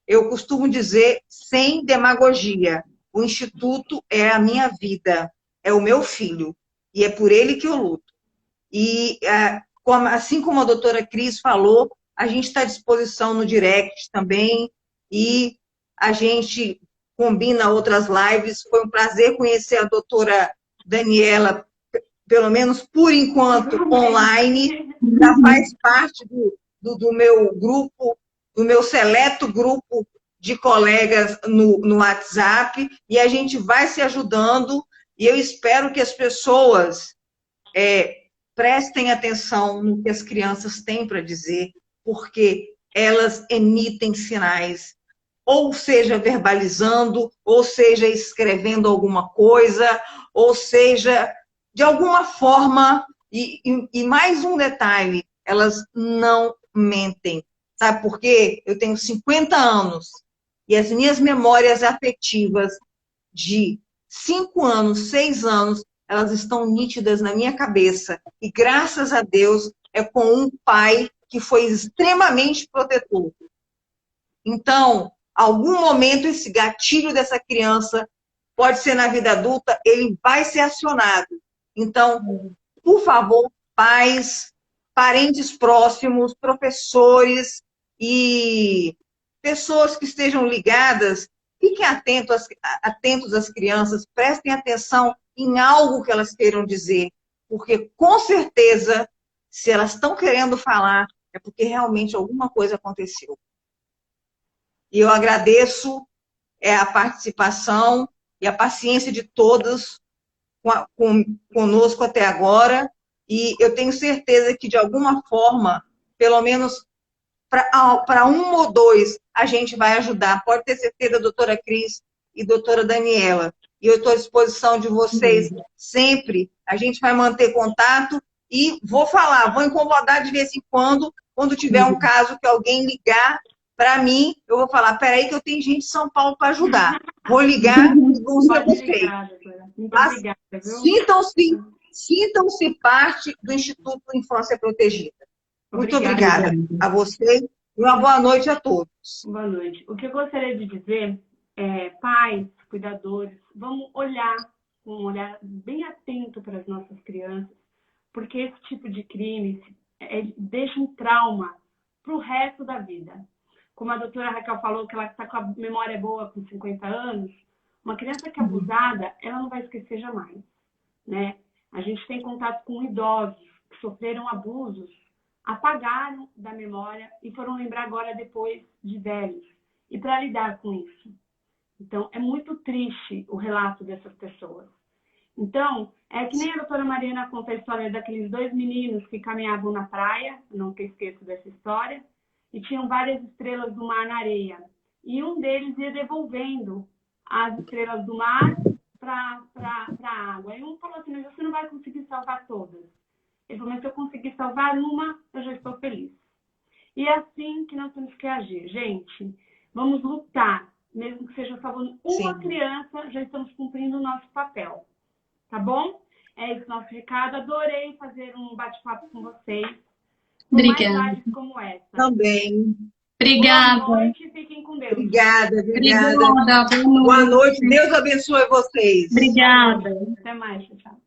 eu costumo dizer sem demagogia, o Instituto é a minha vida, é o meu filho, e é por ele que eu luto. E assim como a doutora Cris falou, a gente está à disposição no direct também, e a gente combina outras lives. Foi um prazer conhecer a doutora Daniela, pelo menos por enquanto, online, já faz parte do meu grupo, do meu seleto grupo de colegas no WhatsApp, e a gente vai se ajudando, e eu espero que as pessoas prestem atenção no que as crianças têm para dizer, porque elas emitem sinais, ou seja, verbalizando, ou seja, escrevendo alguma coisa, ou seja, de alguma forma, e mais um detalhe, elas não mentem. Sabe por quê? Eu tenho 50 anos e as minhas memórias afetivas de 5 anos, 6 anos, elas estão nítidas na minha cabeça. E graças a Deus é com um pai que foi extremamente protetor. Então, algum momento esse gatilho dessa criança, pode ser na vida adulta, ele vai ser acionado. Então, por favor, pais, parentes próximos, professores e pessoas que estejam ligadas, fiquem atentos às crianças, prestem atenção em algo que elas queiram dizer, porque com certeza, se elas estão querendo falar, é porque realmente alguma coisa aconteceu. E eu agradeço a participação e a paciência de todos conosco até agora, e eu tenho certeza que, de alguma forma, pelo menos para um ou dois, a gente vai ajudar. Pode ter certeza, doutora Cris e doutora Daniela, e eu estou à disposição de vocês sempre. A gente vai manter contato e vou falar, vou incomodar de vez em quando tiver um caso que alguém ligar para mim, eu vou falar, peraí que eu tenho gente de São Paulo para ajudar. Vou ligar e vou ser vocês. Muito obrigada, viu? Sintam-se parte do Instituto Infância Protegida. Muito obrigada a você e uma boa noite a todos. Boa noite. O que eu gostaria de dizer é, pais, cuidadores, vamos olhar com um olhar bem atento para as nossas crianças, porque esse tipo de crime deixa um trauma para o resto da vida. Como a doutora Raquel falou, que ela está com a memória boa com 50 anos, uma criança que é abusada, ela não vai esquecer jamais, né? A gente tem contato com idosos que sofreram abusos, apagaram da memória e foram lembrar agora depois de velhos. E para lidar com isso. Então, é muito triste o relato dessas pessoas. Então, é que nem a doutora Mariana conta a história daqueles 2 meninos que caminhavam na praia, não que eu esqueço dessa história, e tinham várias estrelas do mar na areia. E um deles ia devolvendo as estrelas do mar para a água. E um falou assim, mas você não vai conseguir salvar todas. Ele falou, mas se eu conseguir salvar uma, eu já estou feliz. E é assim que nós temos que agir. Gente, vamos lutar. Mesmo que seja salvando uma criança, já estamos cumprindo o nosso papel. Tá bom? É esse nosso recado. Adorei fazer um bate-papo com vocês. Obrigada. Mais lives como essa. Também. Obrigada. Boa noite, fiquem com Deus. Obrigada. Obrigada. Boa noite. Deus abençoe vocês. Obrigada. Até mais, tchau.